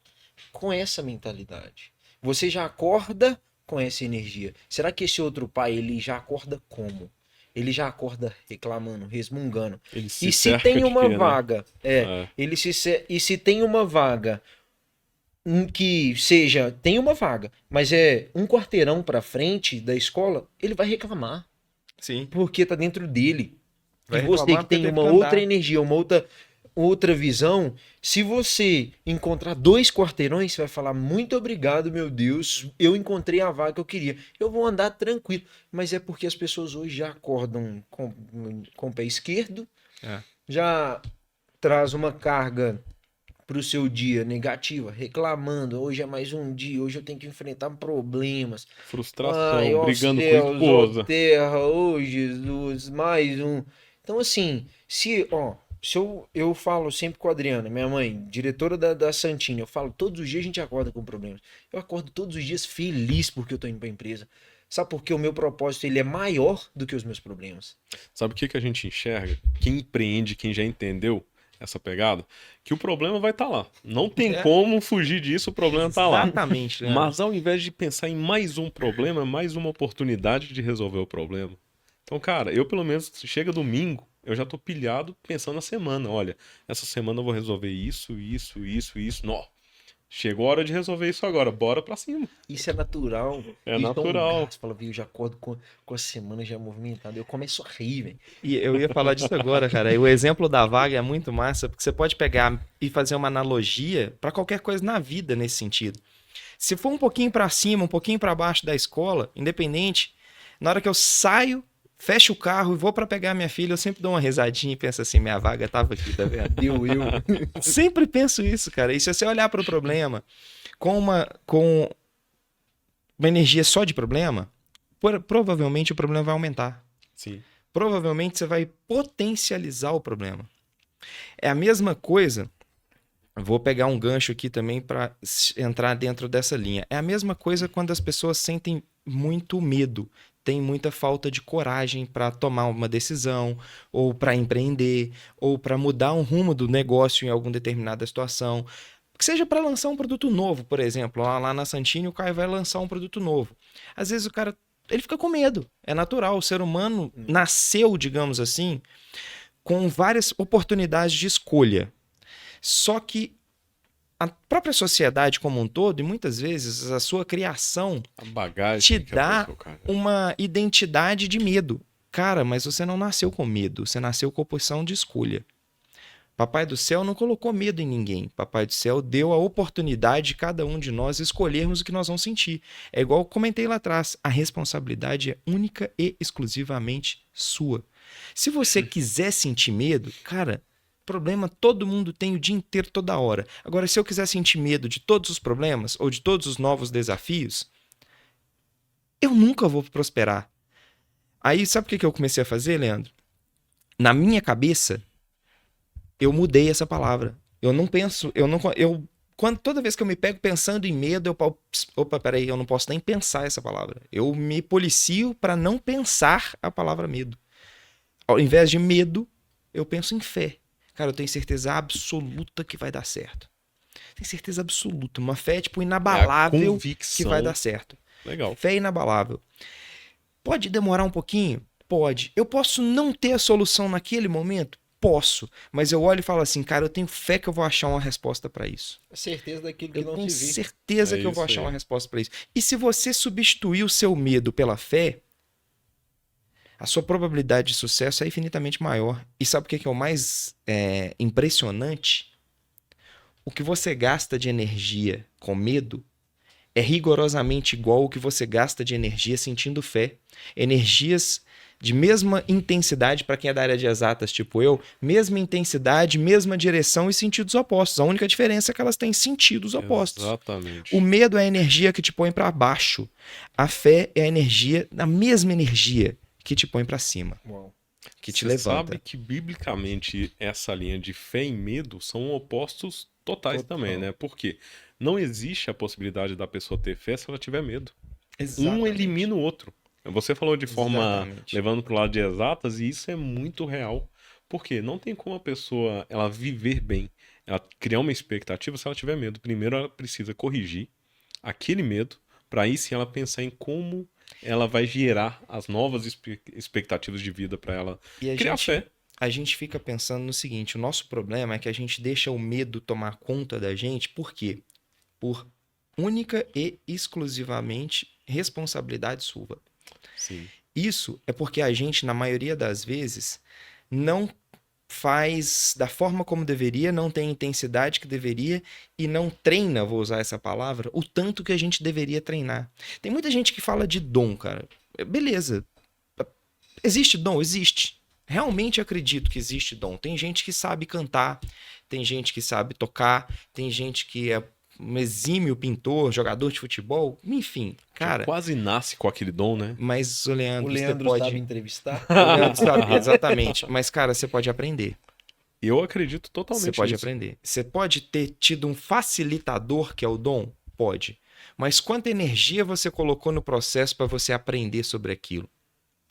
com essa mentalidade. Você já acorda com essa energia. Será que esse outro pai, ele já acorda como? Ele já acorda reclamando, resmungando. Ele E se tem uma vaga, e se tem uma vaga que seja, tem uma vaga, mas é um quarteirão para frente da escola, ele vai reclamar. Sim. Porque tá dentro dele. Vai e você que tem uma outra energia, uma outra outra visão, se você encontrar 2 quarteirões, você vai falar, muito obrigado, meu Deus, eu encontrei a vaga que eu queria. Eu vou andar tranquilo. Mas é porque as pessoas hoje já acordam com o pé esquerdo, É. já traz uma carga para o seu dia negativa, reclamando, hoje é mais um dia, hoje eu tenho que enfrentar problemas. Frustração, Ai, ó brigando com a céus, ó esposa. terra, ô Jesus, mais um. Então, assim, se eu falo sempre com a Adriana, minha mãe, diretora da Santina, eu falo, todos os dias a gente acorda com problemas. Eu acordo todos os dias feliz porque eu tô indo pra empresa. Sabe por quê? O meu propósito, ele é maior do que os meus problemas. Sabe o que que a gente enxerga? Quem empreende, quem já entendeu essa pegada, que o problema vai estar lá. Não tem É. como fugir disso, o problema tá lá. Exatamente, Leandro. Mas ao invés de pensar em mais um problema, mais uma oportunidade de resolver o problema. Então, cara, eu pelo menos, chega domingo, eu já tô pilhado pensando na semana. Olha, essa semana eu vou resolver isso, isso, isso, isso. Não. Chegou a hora de resolver isso agora, bora pra cima. Isso é natural. É Isso natural. dá um gás. Fala, viu, eu já acordo com a semana já movimentada. Eu começo a rir, velho. E eu ia falar disso agora, cara. E o exemplo da vaga é muito massa, porque você pode pegar e fazer uma analogia para qualquer coisa na vida nesse sentido. Se for um pouquinho para cima, um pouquinho para baixo da escola, independente, na hora que eu saio, fecho o carro e vou para pegar minha filha, eu sempre dou uma risadinha e penso assim, minha vaga tava aqui, tá vendo? Deu eu. Sempre penso isso, cara. E se você olhar para o problema com uma energia só de problema, provavelmente o problema vai aumentar. Sim. Provavelmente você vai potencializar o problema. É a mesma coisa, vou pegar um gancho aqui também para entrar dentro dessa linha. É a mesma coisa quando as pessoas sentem muito medo, têm muita falta de coragem para tomar uma decisão, ou para empreender, ou para mudar um rumo do negócio em alguma determinada situação. Que seja para lançar um produto novo, por exemplo. Lá na Santini o Caio vai lançar um produto novo. Às vezes o cara ele fica com medo. É natural. O ser humano nasceu, digamos assim, com várias oportunidades de escolha. Só que a própria sociedade como um todo, e muitas vezes a sua criação, A bagagem te que a dá pessoa carrega. uma identidade de medo. Cara, mas você não nasceu com medo. Você nasceu com a opção de escolha. Papai do céu não colocou medo em ninguém. Papai do céu deu a oportunidade de cada um de nós escolhermos o que nós vamos sentir. É igual eu comentei lá atrás. A responsabilidade é única e exclusivamente sua. Se você quiser sentir medo, cara, problema todo mundo tem o dia inteiro, toda hora. Agora, se eu quiser sentir medo de todos os problemas ou de todos os novos desafios, eu nunca vou prosperar. Aí, sabe o que eu comecei a fazer, Leandro? Na minha cabeça, eu mudei essa palavra. Eu não penso, toda vez que eu me pego pensando em medo, opa, peraí, eu não posso nem pensar essa palavra. Eu me policio para não pensar a palavra medo. Ao invés de medo, eu penso em fé. Cara, eu tenho certeza absoluta que vai dar certo. Tenho certeza absoluta. Uma fé, tipo, inabalável que vai dar certo. Legal. Fé inabalável. Pode demorar um pouquinho? Pode. Eu posso não ter a solução naquele momento? Posso. Mas eu olho e falo assim, cara, eu tenho fé que eu vou achar uma resposta para isso. Certeza daquilo que Eu não tenho se vê. certeza É que eu vou isso achar aí. uma resposta para isso. E se você substituir o seu medo pela fé, a sua probabilidade de sucesso é infinitamente maior. E sabe o que é o mais impressionante? O que você gasta de energia com medo é rigorosamente igual ao que você gasta de energia sentindo fé. Energias de mesma intensidade, para quem é da área de exatas, tipo eu, mesma intensidade, mesma direção e sentidos opostos. A única diferença é que elas têm sentidos opostos. Exatamente. O medo é a energia que te põe para baixo. A fé é a mesma energia que te põe para cima, Uau. que te Você levanta. sabe que biblicamente essa linha de fé e medo são opostos totais Total. também, né? Por quê? Não existe a possibilidade da pessoa ter fé se ela tiver medo. Um Exatamente. elimina o outro. Você falou de forma Exatamente. levando para o lado de exatas e isso é muito real. Por quê? Não tem como a pessoa ela viver bem, ela criar uma expectativa se ela tiver medo. Primeiro ela precisa corrigir aquele medo para aí sim ela pensar em como ela vai gerar as novas expectativas de vida para ela E criar fé. a gente fica pensando no seguinte, o nosso problema é que a gente deixa o medo tomar conta da gente, por quê? Por única e exclusivamente responsabilidade sua. Sim. Isso é porque a gente, na maioria das vezes, não faz da forma como deveria, não tem a intensidade que deveria e não treina, vou usar essa palavra, o tanto que a gente deveria treinar. Tem muita gente que fala de dom, cara. Beleza. Existe dom? Existe. Realmente acredito que existe dom. Tem gente que sabe cantar, tem gente que sabe tocar, tem gente que é um exímio pintor, jogador de futebol, enfim, cara. Quase nasce com aquele dom, né? Mas o Leandro, O Leandro você pode... estava entrevistar. O Leandro sabe, exatamente. Mas, cara, você pode aprender. Eu acredito totalmente Você pode nisso. aprender. Você pode ter tido um facilitador, que é o dom? Pode. Mas quanta energia você colocou no processo para você aprender sobre aquilo?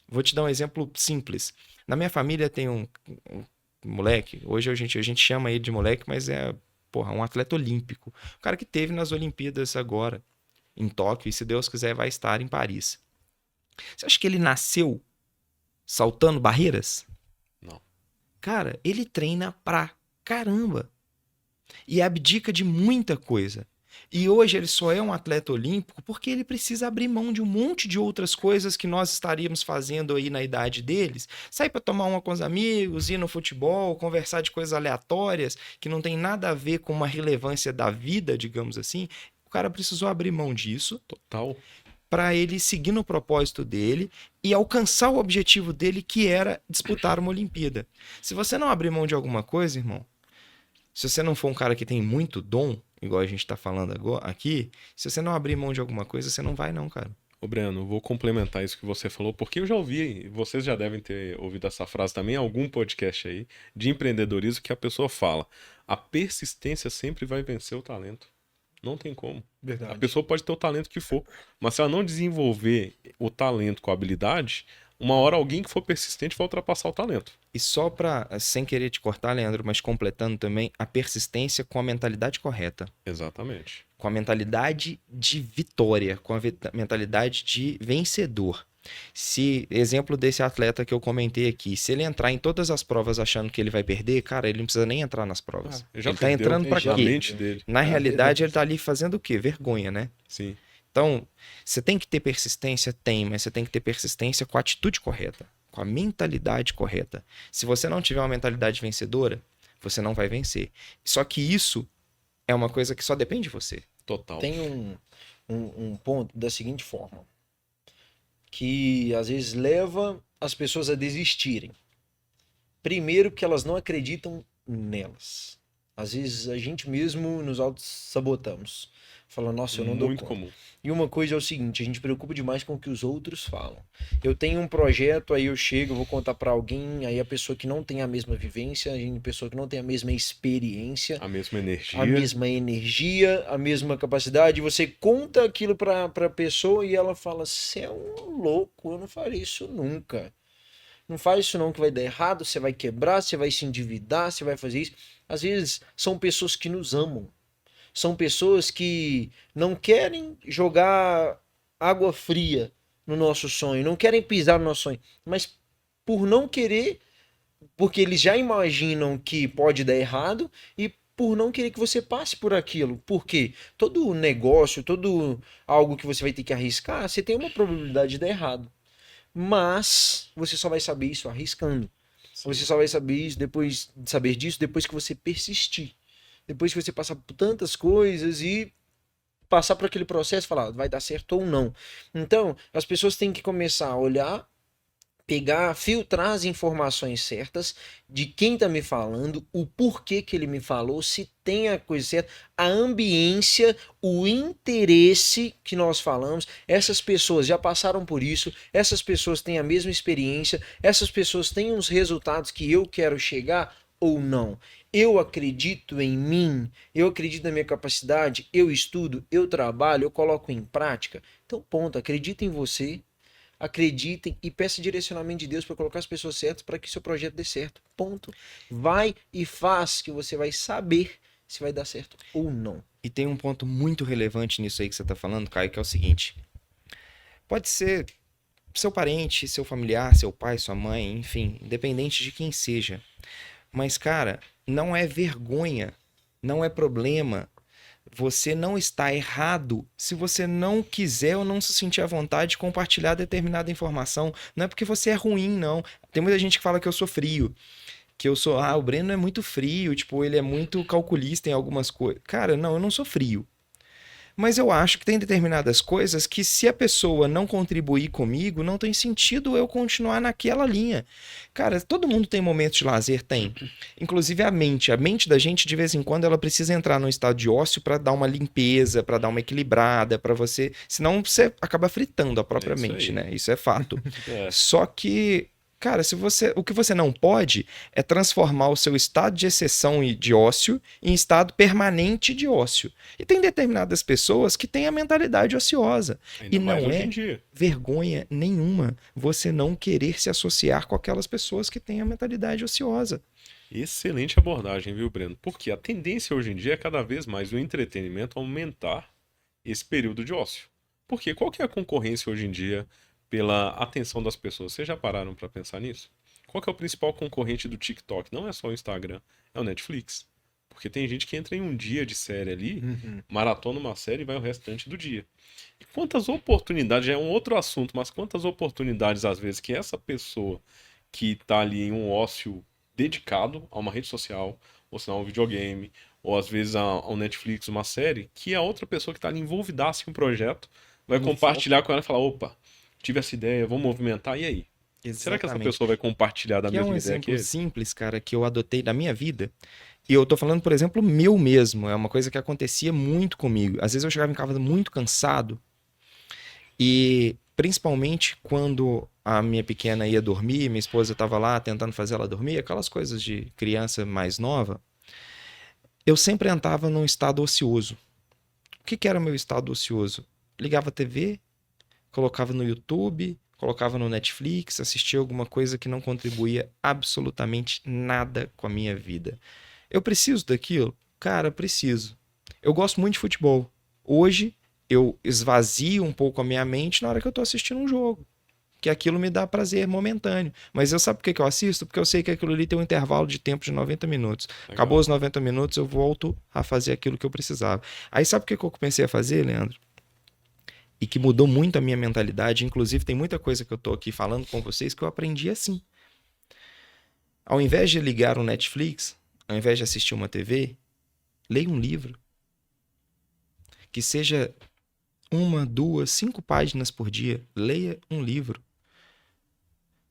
Vou te dar um exemplo simples. Na minha família tem um moleque, hoje a gente chama ele de moleque, mas é, um atleta olímpico. O cara que teve nas Olimpíadas agora, em Tóquio, e se Deus quiser vai estar em Paris. Você acha que ele nasceu saltando barreiras? Não. Cara, ele treina pra caramba. E abdica de muita coisa. E hoje ele só é um atleta olímpico porque ele precisa abrir mão de um monte de outras coisas que nós estaríamos fazendo aí na idade deles. Sair para tomar uma com os amigos, ir no futebol, conversar de coisas aleatórias que não tem nada a ver com uma relevância da vida, digamos assim. O cara precisou abrir mão disso. Total. Para ele seguir no propósito dele e alcançar o objetivo dele, que era disputar uma Olimpíada. Se você não abrir mão de alguma coisa, irmão, se você não for um cara que tem muito dom, igual a gente tá falando agora, aqui, se você não abrir mão de alguma coisa, você não vai não, cara. Ô, Breno, vou complementar isso que você falou, porque eu já ouvi, vocês já devem ter ouvido essa frase também em algum podcast aí, de empreendedorismo, que a pessoa fala: a persistência sempre vai vencer o talento. Não tem como. Verdade. A pessoa pode ter o talento que for, mas se ela não desenvolver o talento com a habilidade, uma hora alguém que for persistente vai ultrapassar o talento. E só pra, sem querer te cortar, Leandro, mas completando também, a persistência com a mentalidade correta. Exatamente. Com a mentalidade de vitória, com a mentalidade de vencedor. Se, exemplo desse atleta que eu comentei aqui, se ele entrar em todas as provas achando que ele vai perder, cara, ele não precisa nem entrar nas provas. Já Ele tá perdeu entrando pra na quê? mente dele. Na realidade, ele tá ali fazendo o quê? Vergonha, né? Sim. Então, você tem que ter persistência? Tem, mas você tem que ter persistência com a atitude correta, com a mentalidade correta. Se você não tiver uma mentalidade vencedora, você não vai vencer. Só que isso é uma coisa que só depende de você. Total. Tem um ponto da seguinte forma, que às vezes leva as pessoas a desistirem. Primeiro, porque elas não acreditam nelas. Às vezes a gente mesmo nos auto-sabotamos. Fala, nossa, eu não dou Muito conta. comum. E uma coisa é o seguinte, a gente preocupa demais com o que os outros falam. Eu tenho um projeto, aí eu chego, eu vou contar pra alguém, aí a pessoa que não tem a mesma vivência, a pessoa que não tem a mesma experiência, A mesma energia. a mesma energia, a mesma capacidade, você conta aquilo pra pessoa e ela fala, você é um louco, eu não faria isso nunca. Não faz isso não que vai dar errado, você vai quebrar, você vai se endividar, você vai fazer isso. Às vezes são pessoas que nos amam. São pessoas que não querem jogar água fria no nosso sonho, não querem pisar no nosso sonho, mas por não querer, porque eles já imaginam que pode dar errado e por não querer que você passe por aquilo. Porque todo negócio, todo algo que você vai ter que arriscar, você tem uma probabilidade de dar errado. Mas você só vai saber isso arriscando. Você só vai saber isso depois que você persistir. Depois que você passar por tantas coisas e passar por aquele processo e falar, vai dar certo ou não. Então, as pessoas têm que começar a olhar, pegar, filtrar as informações certas de quem está me falando, o porquê que ele me falou, se tem a coisa certa, a ambiência, o interesse que nós falamos. Essas pessoas já passaram por isso, essas pessoas têm a mesma experiência, essas pessoas têm os resultados que eu quero chegar ou não. Eu acredito em mim, eu acredito na minha capacidade, eu estudo, eu trabalho, eu coloco em prática. Então, ponto, acredita em você, acreditem e peça direcionamento de Deus para colocar as pessoas certas para que seu projeto dê certo. Ponto. Vai e faz que você vai saber se vai dar certo ou não. E tem um ponto muito relevante nisso aí que você tá falando, Caio, que é o seguinte. Pode ser seu parente, seu familiar, seu pai, sua mãe, enfim, independente de quem seja. Mas, cara, não é vergonha, não é problema. Você não está errado se você não quiser ou não se sentir à vontade de compartilhar determinada informação. Não é porque você é ruim, não. Tem muita gente que fala que eu sou frio, que eu sou, o Breno é muito frio, tipo, ele é muito calculista em algumas coisas. Cara, não, eu não sou frio. Mas eu acho que tem determinadas coisas que, se a pessoa não contribuir comigo, não tem sentido eu continuar naquela linha. Cara, todo mundo tem momentos de lazer? Tem. Inclusive a mente. A mente da gente, de vez em quando, ela precisa entrar num estado de ócio para dar uma limpeza, para dar uma equilibrada, para você. Senão você acaba fritando a própria mente, né? Isso é fato. Só que. Cara, o que você não pode é transformar o seu estado de exceção e de ócio em estado permanente de ócio. E tem determinadas pessoas que têm a mentalidade ociosa. Ainda E mais não hoje é em dia. vergonha nenhuma você não querer se associar com aquelas pessoas que têm a mentalidade ociosa. Excelente abordagem, viu, Breno? Porque a tendência hoje em dia é cada vez mais o entretenimento aumentar esse período de ócio. Porque qual que é a concorrência hoje em dia pela atenção das pessoas? Vocês já pararam para pensar nisso? Qual que é o principal concorrente do TikTok? Não é só o Instagram, é o Netflix. Porque tem gente que entra em um dia de série ali, maratona uma série e vai o restante do dia. E quantas oportunidades, já é um outro assunto, mas quantas oportunidades às vezes que essa pessoa que tá ali em um ócio dedicado a uma rede social, ou se não a um videogame, ou às vezes ao Netflix, uma série, que a outra pessoa que tá ali envolvidaça em um projeto vai Não compartilhar com ela e falar, opa, tive essa ideia, vamos movimentar, e aí? Será que essa Exatamente. pessoa vai compartilhar da Que é um mesma ideia que exemplo ele? simples, cara, que eu adotei da minha vida. E eu tô falando, por exemplo, meu mesmo. É uma coisa que acontecia muito comigo. Às vezes eu chegava em casa muito cansado. E principalmente quando a minha pequena ia dormir, minha esposa estava lá tentando fazer ela dormir, aquelas coisas de criança mais nova, eu sempre entrava num estado ocioso. O que era o meu estado ocioso? Ligava a TV, colocava no YouTube, colocava no Netflix, assistia alguma coisa que não contribuía absolutamente nada com a minha vida. Eu preciso daquilo? Cara, preciso. Eu gosto muito de futebol. Hoje eu esvazio um pouco a minha mente na hora que eu tô assistindo um jogo. Que aquilo me dá prazer momentâneo. Mas eu sabe por que eu assisto? Porque eu sei que aquilo ali tem um intervalo de tempo de 90 minutos. Legal. Acabou os 90 minutos, eu volto a fazer aquilo que eu precisava. Aí sabe o que eu comecei a fazer, Leandro? E que mudou muito a minha mentalidade. Inclusive, tem muita coisa que eu tô aqui falando com vocês que eu aprendi assim. Ao invés de ligar o Netflix, ao invés de assistir uma TV, leia um livro. Que seja 1, 2, 5 páginas por dia. Leia um livro.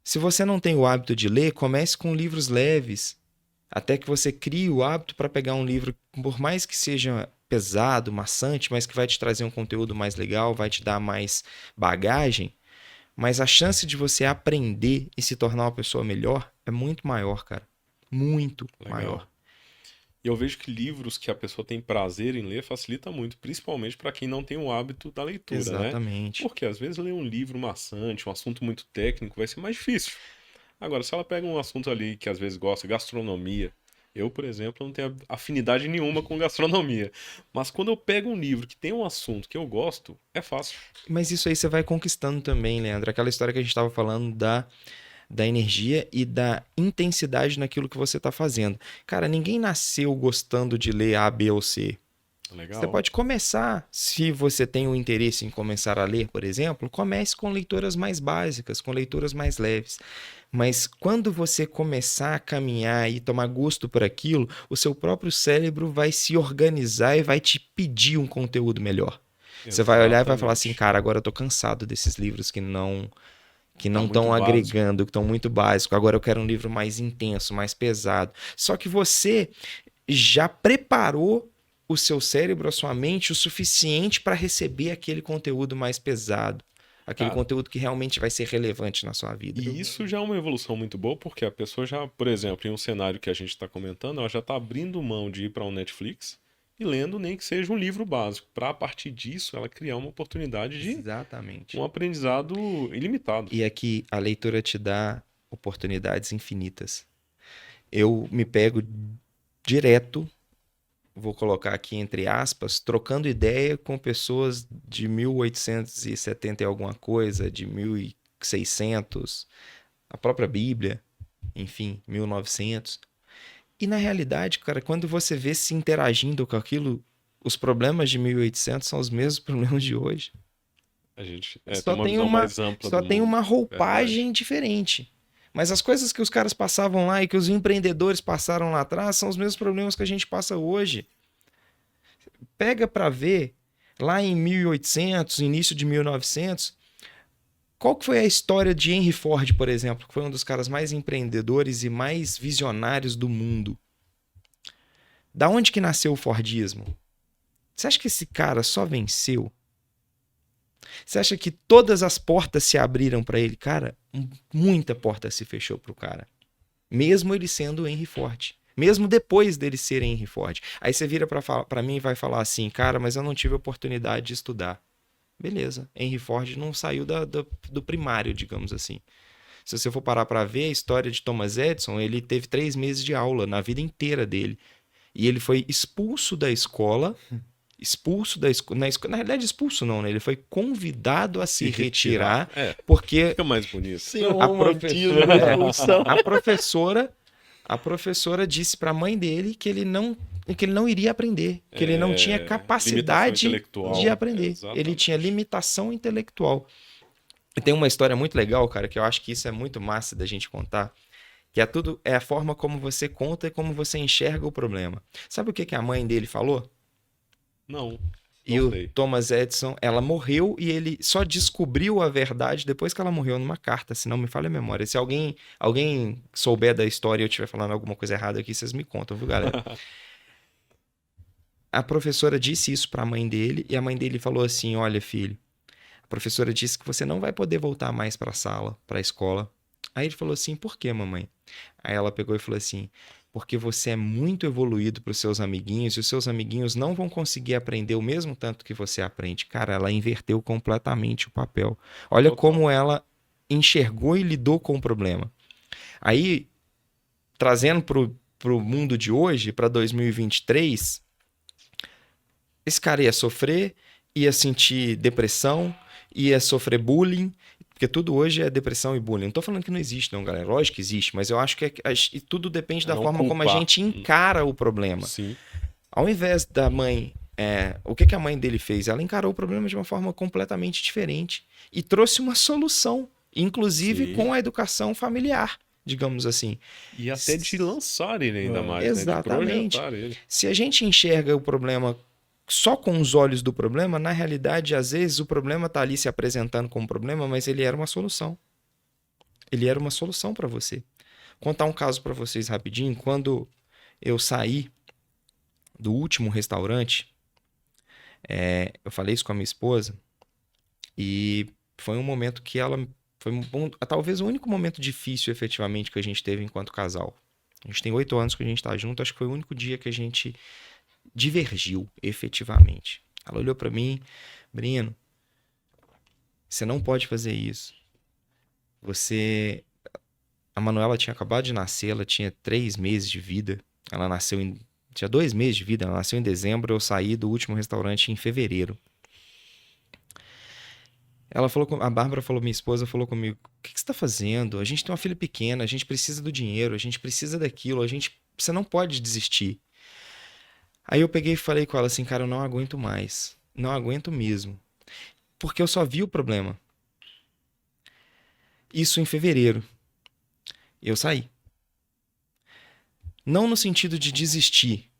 Se você não tem o hábito de ler, comece com livros leves. Até que você crie o hábito para pegar um livro, por mais que seja pesado, maçante, mas que vai te trazer um conteúdo mais legal, vai te dar mais bagagem. Mas a chance de você aprender e se tornar uma pessoa melhor é muito maior, cara. Muito Legal. maior. E eu vejo que livros que a pessoa tem prazer em ler facilita muito, principalmente para quem não tem o hábito da leitura, né? Exatamente. Porque às vezes ler um livro maçante, um assunto muito técnico, vai ser mais difícil. Agora, se ela pega um assunto ali que às vezes gosta, gastronomia. Eu, por exemplo, não tenho afinidade nenhuma com gastronomia. Mas quando eu pego um livro que tem um assunto que eu gosto, é fácil. Mas isso aí você vai conquistando também, Leandro. Aquela história que a gente estava falando da energia e da intensidade naquilo que você está fazendo. Cara, ninguém nasceu gostando de ler A, B ou C. Legal. Você pode começar, se você tem o interesse em começar a ler, por exemplo, comece com leituras mais básicas, com leituras mais leves. Mas quando você começar a caminhar e tomar gosto por aquilo, o seu próprio cérebro vai se organizar e vai te pedir um conteúdo melhor. Você vai olhar e vai falar assim, cara, agora eu tô cansado desses livros que não estão agregando, que estão muito básicos. Agora eu quero um livro mais intenso, mais pesado. Só que você já preparou o seu cérebro, a sua mente, o suficiente para receber aquele conteúdo mais pesado. Aquele conteúdo que realmente vai ser relevante na sua vida. E isso já é uma evolução muito boa, porque a pessoa já, por exemplo, em um cenário que a gente está comentando, ela já está abrindo mão de ir para um Netflix e lendo nem que seja um livro básico, para a partir disso ela criar uma oportunidade de Exatamente. um aprendizado ilimitado. E aqui a leitura te dá oportunidades infinitas. Eu me pego direto, vou colocar aqui entre aspas, trocando ideia com pessoas de 1870 e alguma coisa, de 1600, a própria Bíblia, enfim, 1900. E na realidade, cara, quando você vê se interagindo com aquilo, os problemas de 1800 são os mesmos problemas de hoje. A gente Só tem uma visão mais ampla só do tem mundo. uma roupagem Verdade. diferente. Mas as coisas que os caras passavam lá e que os empreendedores passaram lá atrás são os mesmos problemas que a gente passa hoje. Pega para ver, lá em 1800, início de 1900, qual que foi a história de Henry Ford, por exemplo, que foi um dos caras mais empreendedores e mais visionários do mundo. Da onde que nasceu o Fordismo? Você acha que esse cara só venceu? Você acha que todas as portas se abriram para ele? Cara, muita porta se fechou pro cara. Mesmo ele sendo Henry Ford. Mesmo depois dele ser Henry Ford. Aí você vira para mim e vai falar assim, cara, mas eu não tive oportunidade de estudar. Beleza, Henry Ford não saiu do primário, digamos assim. Se você for parar para ver a história de Thomas Edison, ele teve 3 meses de aula na vida inteira dele. E ele foi expulso da escola, na realidade expulso não, né? Ele foi convidado a se retirar, porque Fica mais bonito. a professora disse para a mãe dele que ele não iria aprender, que ele não tinha capacidade de aprender. Ele tinha limitação intelectual. E tem uma história muito legal, cara, que eu acho que isso é muito massa da gente contar, que é a forma como você conta e como você enxerga o problema. Sabe o que a mãe dele falou? Não. E o Thomas Edison, ela morreu e ele só descobriu a verdade depois que ela morreu numa carta, se não me falha a memória. Se alguém souber da história e eu estiver falando alguma coisa errada aqui, vocês me contam, viu, galera? A professora disse isso para a mãe dele e a mãe dele falou assim, olha, filho, a professora disse que você não vai poder voltar mais para a sala, para a escola. Aí ele falou assim, por quê, mamãe? Aí ela pegou e falou assim, porque você é muito evoluído para os seus amiguinhos e os seus amiguinhos não vão conseguir aprender o mesmo tanto que você aprende. Cara, ela inverteu completamente o papel. Olha como ela enxergou e lidou com o problema. Aí, trazendo para o mundo de hoje, para 2023, esse cara ia sofrer, ia sentir depressão, ia sofrer bullying, porque tudo hoje é depressão e bullying. Não tô falando que não existe, não, galera. Lógico que existe, mas eu acho que tudo depende da forma como a gente encara o problema. Sim. Ao invés da mãe... o que a mãe dele fez? Ela encarou o problema de uma forma completamente diferente e trouxe uma solução, inclusive com a educação familiar, digamos assim. E até de lançar ele ainda mais, exatamente. Né? De projetar ele. Se a gente enxerga o problema só com os olhos do problema, na realidade, às vezes o problema está ali se apresentando como problema, mas ele era uma solução. Ele era uma solução para você. Contar um caso para vocês rapidinho. Quando eu saí do último restaurante, eu falei isso com a minha esposa e foi um momento que talvez o único momento difícil efetivamente que a gente teve enquanto casal. A gente tem 8 anos que a gente está junto, acho que foi o único dia que a gente divergiu efetivamente. Ela olhou para mim, Brino, você não pode fazer isso. A Manuela tinha acabado de nascer, ela tinha 3 meses de vida. Ela tinha 2 meses de vida, ela nasceu em dezembro, eu saí do último restaurante em fevereiro. A Bárbara falou, minha esposa falou comigo, o que você está fazendo? A gente tem uma filha pequena, a gente precisa do dinheiro, a gente precisa daquilo, você não pode desistir. Aí eu peguei e falei com ela assim, cara, eu não aguento mais. Não aguento mesmo. Porque eu só vi o problema. Isso em fevereiro. Eu saí. Não no sentido de desistir.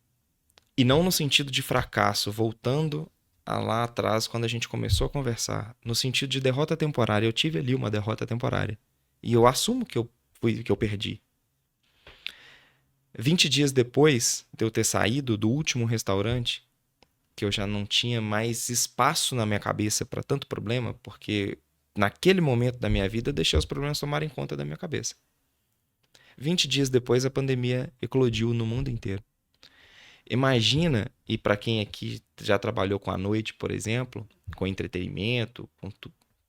E não no sentido de fracasso. Voltando lá atrás, quando a gente começou a conversar. No sentido de derrota temporária. Eu tive ali uma derrota temporária. E eu assumo que eu perdi. 20 dias depois de eu ter saído do último restaurante, que eu já não tinha mais espaço na minha cabeça para tanto problema, porque naquele momento da minha vida eu deixei os problemas tomarem conta da minha cabeça. 20 dias depois a pandemia eclodiu no mundo inteiro. Imagina, e para quem aqui já trabalhou com a noite, por exemplo, com entretenimento,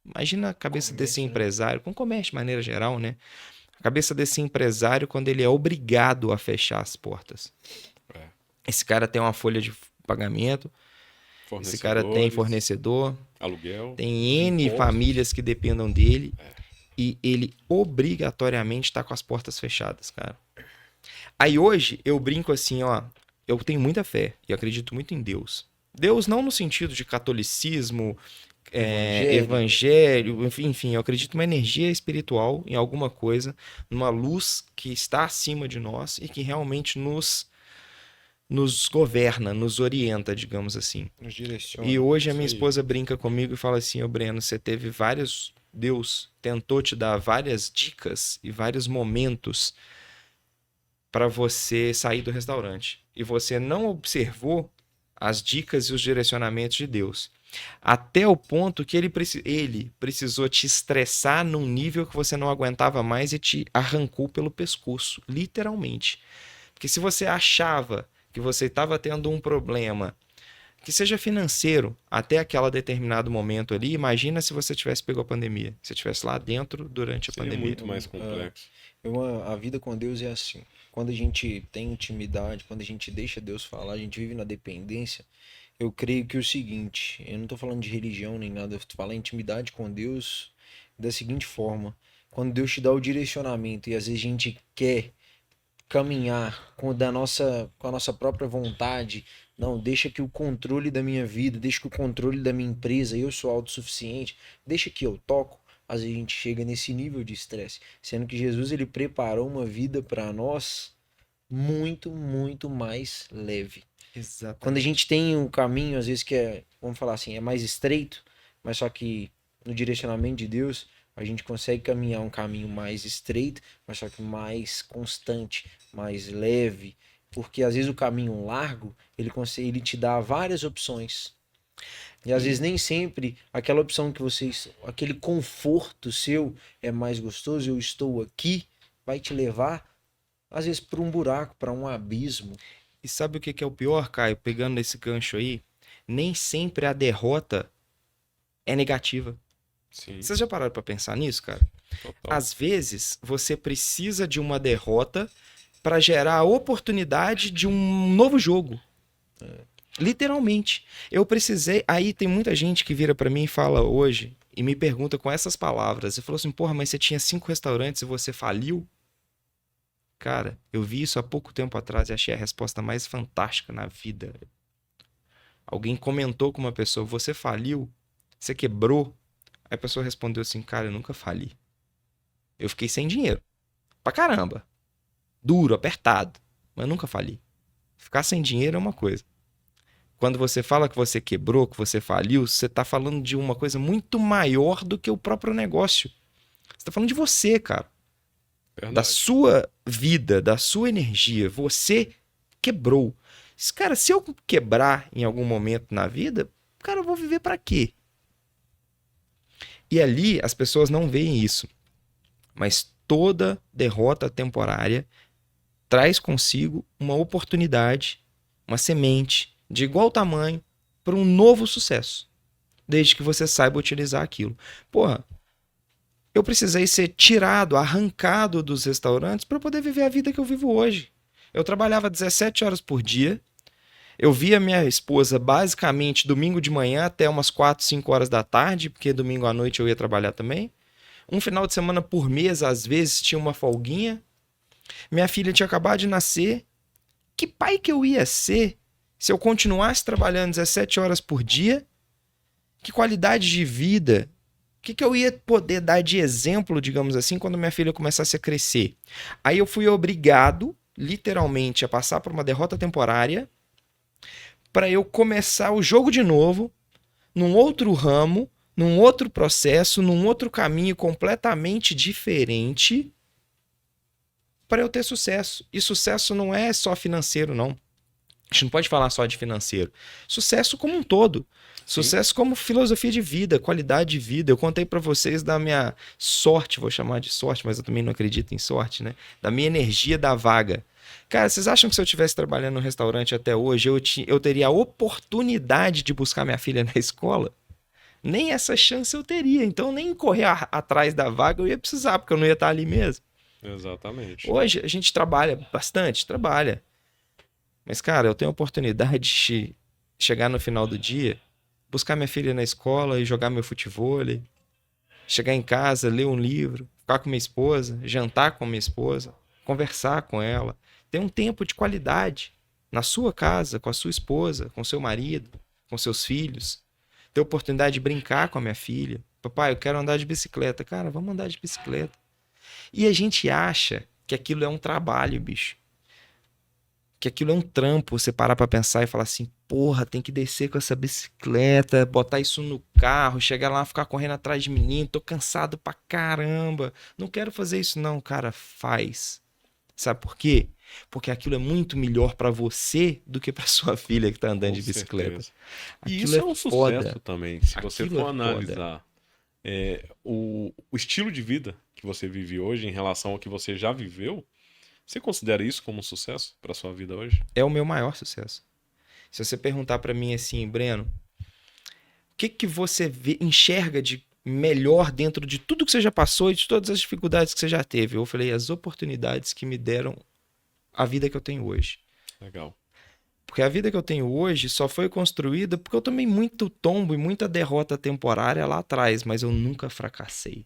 imagina a cabeça desse empresário, com comércio de maneira geral, né? A cabeça desse empresário quando ele é obrigado a fechar as portas. Esse cara tem uma folha de pagamento, esse cara tem fornecedor, aluguel, tem N famílias que dependam dele e ele obrigatoriamente está com as portas fechadas, cara. Aí hoje eu brinco assim, ó, eu tenho muita fé e acredito muito em Deus. Deus não no sentido de catolicismo, evangelho, enfim, eu acredito numa energia espiritual, em alguma coisa, numa luz que está acima de nós e que realmente nos governa, nos orienta, digamos assim. Nos direciona. E hoje a minha Isso aí. esposa brinca comigo e fala assim: ô Breno, você teve vários. Deus tentou te dar várias dicas e vários momentos para você sair do restaurante. E você não observou as dicas e os direcionamentos de Deus. Até o ponto que ele precisou te estressar num nível que você não aguentava mais e te arrancou pelo pescoço, literalmente. Porque se você achava que você estava tendo um problema, que seja financeiro, até aquele determinado momento ali, imagina se você tivesse pego a pandemia, se você estivesse lá dentro durante a Seria pandemia. muito mais complexo. A vida com Deus é assim. Quando a gente tem intimidade, quando a gente deixa Deus falar, a gente vive na dependência. Eu creio que é o seguinte, eu não tô falando de religião nem nada, eu tô falando intimidade com Deus da seguinte forma. Quando Deus te dá o direcionamento e às vezes a gente quer caminhar com a nossa própria vontade, não, deixa que o controle da minha vida, deixa que o controle da minha empresa, eu sou autossuficiente, deixa que eu toco. Às vezes a gente chega nesse nível de estresse, sendo que Jesus ele preparou uma vida para nós muito, muito mais leve. Exato. Quando a gente tem um caminho, às vezes que é, vamos falar assim, é mais estreito, mas só que no direcionamento de Deus, a gente consegue caminhar um caminho mais estreito, mas só que mais constante, mais leve, porque às vezes o caminho largo, ele te dá várias opções. E às vezes nem sempre aquela opção que vocês, aquele conforto seu é mais gostoso, eu estou aqui, vai te levar às vezes para um buraco, para um abismo. E sabe o que é o pior, Caio? Pegando esse gancho aí, nem sempre a derrota é negativa. Sim, Vocês já pararam pra pensar nisso, cara? total. Às vezes, você precisa de uma derrota para gerar a oportunidade de um novo jogo. Literalmente. Eu precisei. Aí tem muita gente que vira pra mim e fala hoje e me pergunta com essas palavras. E falou assim: porra, mas você tinha 5 restaurantes e você faliu? Cara, eu vi isso há pouco tempo atrás e achei a resposta mais fantástica na vida. Alguém comentou com uma pessoa: você faliu? Você quebrou? Aí a pessoa respondeu assim: cara, eu nunca fali. Eu fiquei sem dinheiro. Pra caramba. Duro, apertado. Mas nunca fali. Ficar sem dinheiro é uma coisa. Quando você fala que você quebrou, que você faliu, você tá falando de uma coisa muito maior do que o próprio negócio. Você tá falando de você, cara. Da Verdade. sua vida, da sua energia. Você quebrou. Cara, se eu quebrar em algum momento na vida, cara, eu vou viver pra quê? E ali as pessoas não veem isso. Mas toda derrota temporária traz consigo uma oportunidade, uma semente de igual tamanho para um novo sucesso. Desde que você saiba utilizar aquilo. Porra, eu precisei ser tirado, arrancado dos restaurantes para poder viver a vida que eu vivo hoje. Eu trabalhava 17 horas por dia. Eu via minha esposa basicamente domingo de manhã até umas 4, 5 horas da tarde, porque domingo à noite eu ia trabalhar também. Um final de semana por mês, às vezes, tinha uma folguinha. Minha filha tinha acabado de nascer. Que pai que eu ia ser se eu continuasse trabalhando 17 horas por dia? Que qualidade de vida? O que eu ia poder dar de exemplo, digamos assim, quando minha filha começasse a crescer? Aí eu fui obrigado, literalmente, a passar por uma derrota temporária para eu começar o jogo de novo, num outro ramo, num outro processo, num outro caminho completamente diferente, para eu ter sucesso. E sucesso não é só financeiro, não. A gente não pode falar só de financeiro. Sucesso como um todo. Sucesso como filosofia de vida, qualidade de vida. Eu contei para vocês da minha sorte, vou chamar de sorte, mas eu também não acredito em sorte, né? Da minha energia da vaga. Cara, vocês acham que se eu estivesse trabalhando no restaurante até hoje, eu teria a oportunidade de buscar minha filha na escola? Nem essa chance eu teria. Então, nem correr atrás da vaga eu ia precisar, porque eu não ia estar ali mesmo. Exatamente. Hoje, a gente trabalha bastante, trabalha. Mas, cara, eu tenho a oportunidade de chegar no final do dia, buscar minha filha na escola e jogar meu futevôlei, chegar em casa, ler um livro, ficar com minha esposa, jantar com minha esposa, conversar com ela, ter um tempo de qualidade na sua casa, com a sua esposa, com seu marido, com seus filhos. ter oportunidade de brincar com a minha filha. Papai, eu quero andar de bicicleta. Cara, vamos andar de bicicleta. E a gente acha que aquilo é um trabalho, bicho. Que aquilo é um trampo, você parar pra pensar e falar assim, porra, tem que descer com essa bicicleta, botar isso no carro, chegar lá, ficar correndo atrás de menino, tô cansado pra caramba. Não quero fazer isso não, cara, faz. Sabe por quê? Porque aquilo é muito melhor pra você do que pra sua filha que tá andando Com de bicicleta. certeza. E Aquilo isso é um foda. sucesso também. Se você Aquilo for é analisar o estilo de vida que você vive hoje em relação ao que você já viveu, você considera isso como um sucesso para sua vida hoje? É o meu maior sucesso. Se você perguntar pra mim assim, Breno, o que que você enxerga de melhor dentro de tudo que você já passou e de todas as dificuldades que você já teve? Eu falei, as oportunidades que me deram a vida que eu tenho hoje. Legal. Porque a vida que eu tenho hoje só foi construída porque eu tomei muito tombo e muita derrota temporária lá atrás, mas eu nunca fracassei.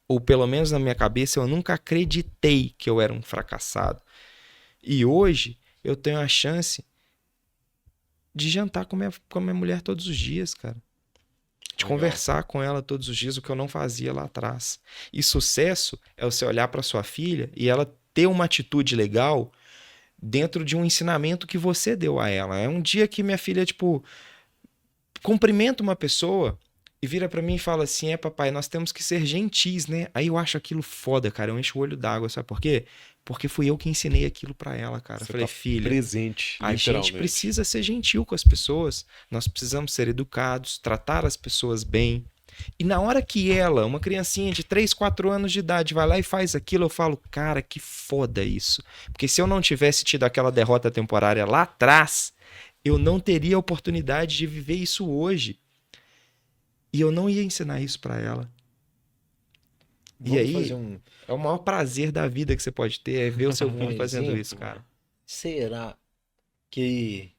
Ou pelo menos na minha cabeça eu nunca acreditei que eu era um fracassado. E hoje eu tenho a chance de jantar com a minha mulher todos os dias, cara. De Legal. conversar com ela todos os dias, o que eu não fazia lá atrás. E sucesso é você olhar para sua filha e ela ter uma atitude legal dentro de um ensinamento que você deu a ela. É um dia que minha filha, tipo, cumprimenta uma pessoa e vira pra mim e fala assim, papai, nós temos que ser gentis, né? Aí eu acho aquilo foda, cara, eu encho o olho d'água, sabe por quê? Porque fui eu que ensinei aquilo pra ela, cara. Eu Você falei, tá filha, presente, a gente literalmente. precisa ser gentil com as pessoas, nós precisamos ser educados, tratar as pessoas bem. E na hora que ela, uma criancinha de 3, 4 anos de idade, vai lá e faz aquilo, eu falo, cara, que foda isso. Porque se eu não tivesse tido aquela derrota temporária lá atrás, eu não teria a oportunidade de viver isso hoje. E eu não ia ensinar isso pra ela. E Vamos aí, fazer um é o maior prazer da vida que você pode ter, é ver o seu filho um fazendo exemplo. isso, cara. Será que,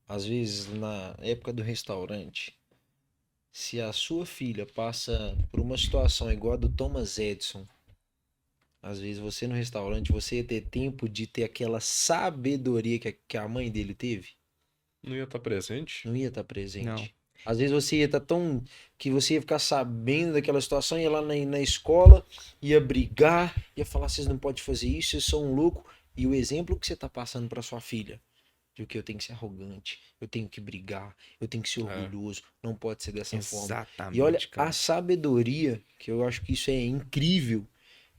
às vezes, na época do restaurante, se a sua filha passa por uma situação igual a do Thomas Edison, às vezes você no restaurante, você ia ter tempo de ter aquela sabedoria que a mãe dele teve? Não ia estar presente? Não ia estar presente. Não. Às vezes você ia estar tão... que você ia ficar sabendo daquela situação, ia lá na escola, ia brigar, ia falar, vocês não podem fazer isso, vocês são um louco. E o exemplo que você está passando para sua filha, de que eu tenho que ser arrogante, eu tenho que brigar, eu tenho que ser orgulhoso, não pode ser dessa forma. Exatamente, E olha, cara. a sabedoria, que eu acho que isso é incrível,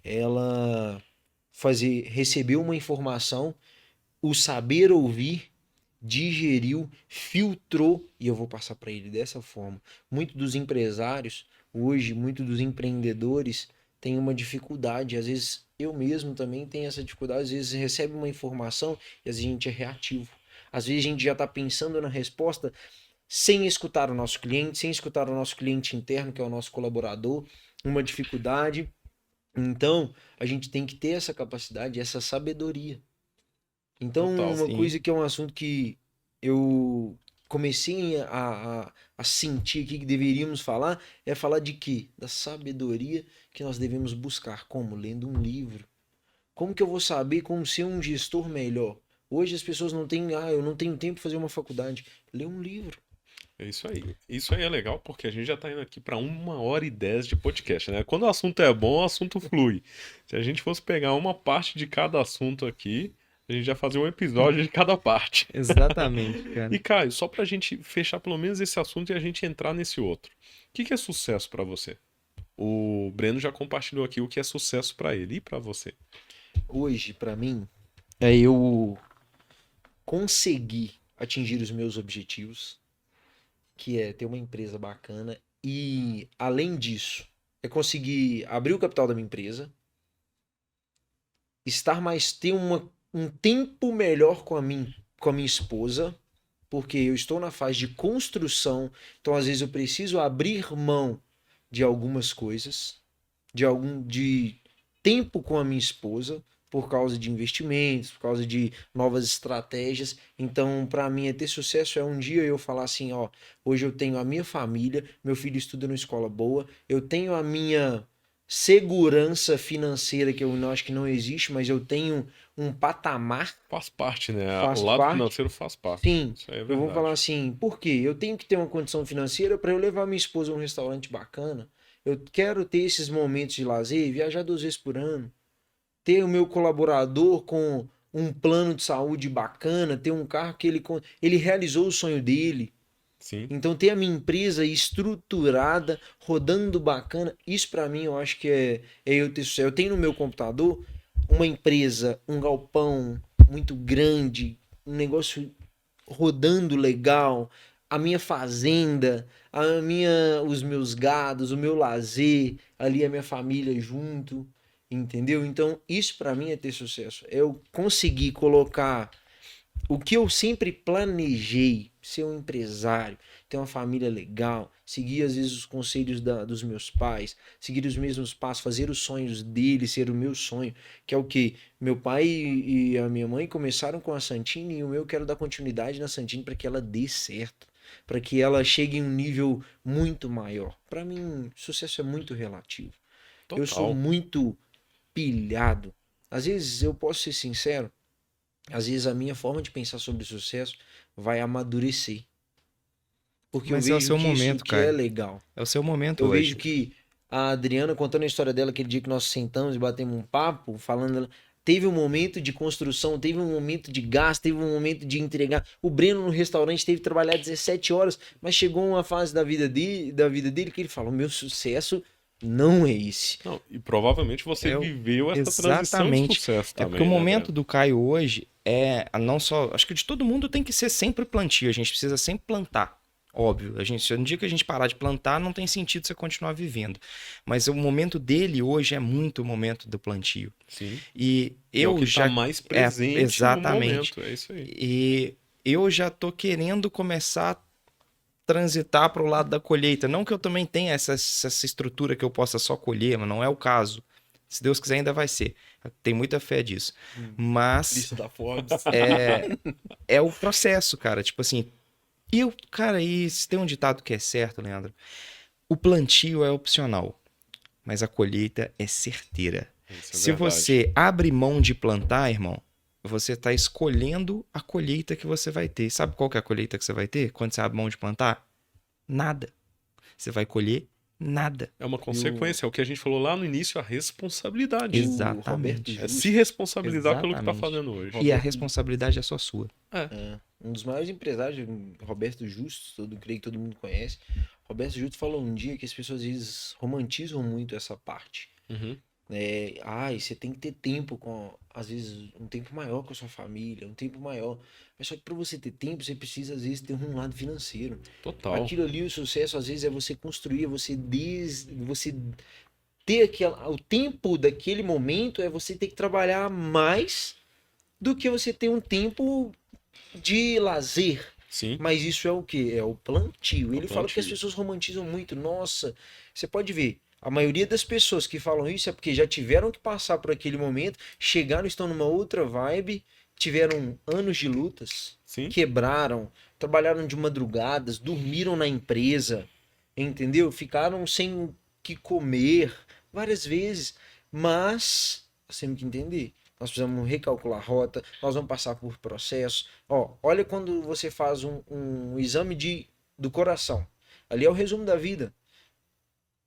ela receber uma informação, o saber ouvir, digeriu, filtrou e eu vou passar para ele dessa forma. Muitos dos empresários hoje, muitos dos empreendedores têm uma dificuldade, às vezes eu mesmo também tenho essa dificuldade, às vezes recebe uma informação e às vezes a gente é reativo. Às vezes a gente já está pensando na resposta sem escutar o nosso cliente, sem escutar o nosso cliente interno, que é o nosso colaborador, uma dificuldade. Então, a gente tem que ter essa capacidade, essa sabedoria. Então, Total, uma sim. coisa que é um assunto que eu comecei a sentir aqui que deveríamos falar, é falar de quê? Da sabedoria que nós devemos buscar. Como? Lendo um livro. Como que eu vou saber como ser um gestor melhor? Hoje as pessoas não têm, eu não tenho tempo para fazer uma faculdade. Lê um livro. É isso aí. Isso aí é legal porque a gente já tá indo aqui para 1h10 de podcast, né? Quando o assunto é bom, o assunto flui. Se a gente fosse pegar uma parte de cada assunto aqui, a gente já fazia um episódio de cada parte. Exatamente, cara. E Caio, só pra gente fechar pelo menos esse assunto e a gente entrar nesse outro. O que é sucesso pra você? O Breno já compartilhou aqui o que é sucesso pra ele e pra você. Hoje, para mim, é eu conseguir atingir os meus objetivos, que é ter uma empresa bacana e, além disso, é conseguir abrir o capital da minha empresa, ter um tempo melhor com a minha esposa, porque eu estou na fase de construção, então às vezes eu preciso abrir mão de algumas coisas, de tempo com a minha esposa, por causa de investimentos, por causa de novas estratégias. Então, para mim, ter sucesso é um dia eu falar assim, hoje eu tenho a minha família, meu filho estuda numa escola boa, eu tenho a minha segurança financeira que eu não acho que não existe, mas eu tenho um patamar. Faz parte, né? Faz O lado parte. financeiro faz parte. Sim, Isso aí é eu vou verdade. falar assim, por quê? Eu tenho que ter uma condição financeira para eu levar minha esposa a um restaurante bacana. Eu quero ter esses momentos de lazer, viajar 2 vezes por ano, ter o meu colaborador com um plano de saúde bacana, ter um carro que ele realizou o sonho dele. Sim. Então ter a minha empresa estruturada, rodando bacana, isso para mim eu acho que é eu ter sucesso. Eu tenho no meu computador uma empresa, um galpão muito grande, um negócio rodando legal, a minha fazenda, os meus gados, o meu lazer, ali a minha família junto, entendeu? Então, isso para mim é ter sucesso. É eu conseguir colocar o que eu sempre planejei, ser um empresário, ter uma família legal, seguir às vezes os conselhos dos meus pais, seguir os mesmos passos, fazer os sonhos deles ser o meu sonho, que é o que meu pai e a minha mãe começaram com a Santini e o meu quero dar continuidade na Santini para que ela dê certo, para que ela chegue em um nível muito maior. Para mim, sucesso é muito relativo. Total. Eu sou muito pilhado. Às vezes eu posso ser sincero, às vezes a minha forma de pensar sobre sucesso vai amadurecer. Porque Mas eu é o vejo seu que momento, isso que cara. é legal. É o seu momento Eu hoje. vejo que a Adriana, contando a história dela, aquele dia que nós sentamos e batemos um papo, falando, teve um momento de construção, teve um momento de gasto, teve um momento de entregar. O Breno no restaurante teve que trabalhar 17 horas, mas chegou uma fase da vida dele que ele falou, meu sucesso não é esse. Não, e provavelmente você viveu essa transição de Exatamente. sucesso também. Porque o né, momento Breno? do Caio hoje é não só. Acho que de todo mundo tem que ser sempre plantio. A gente precisa sempre plantar. Óbvio. No dia que a gente parar de plantar, não tem sentido você continuar vivendo. Mas o momento dele hoje é muito o momento do plantio. Sim. E É o eu que já. tá mais presente exatamente. no momento. É isso aí. E eu já tô querendo começar a transitar para o lado da colheita. Não que eu também tenha essa estrutura que eu possa só colher, mas não é o caso. Se Deus quiser, ainda vai ser. Tem muita fé disso. Mas Lista da Forbes. é o processo, cara. Tipo assim, cara, e se tem um ditado que é certo, Leandro, o plantio é opcional, mas a colheita é certeira. Isso é Se verdade. você abre mão de plantar, irmão, você está escolhendo a colheita que você vai ter. Sabe qual que é a colheita que você vai ter quando você abre mão de plantar? Nada. Você vai colher nada. É uma consequência, é o que a gente falou lá no início, a responsabilidade. Exatamente. Roberto É se responsabilizar pelo que tá Exatamente. fazendo hoje. E a responsabilidade é só sua. Um dos maiores empresários, Roberto Justo, creio que todo mundo conhece. Roberto Justo falou um dia que as pessoas às vezes romantizam muito essa parte. Uhum. E você tem que ter tempo às vezes, um tempo maior com a sua família, um tempo maior. Mas só que para você ter tempo, você precisa às vezes ter um lado financeiro. Total. Aquilo ali, o sucesso, às vezes, é você construir, você ter o tempo daquele momento, é você ter que trabalhar mais do que você ter um tempo de lazer. Sim. Mas isso é o quê? É o plantio. Ele fala que as plantio. pessoas romantizam muito. Nossa, você pode ver. A maioria das pessoas que falam isso é porque já tiveram que passar por aquele momento, chegaram, estão numa outra vibe, tiveram anos de lutas, Sim. quebraram, trabalharam de madrugadas, dormiram na empresa, entendeu? Ficaram sem o que comer várias vezes. Mas nós temos que entender. Nós precisamos recalcular a rota, nós vamos passar por processos. Olha quando você faz um exame do coração. Ali é o resumo da vida.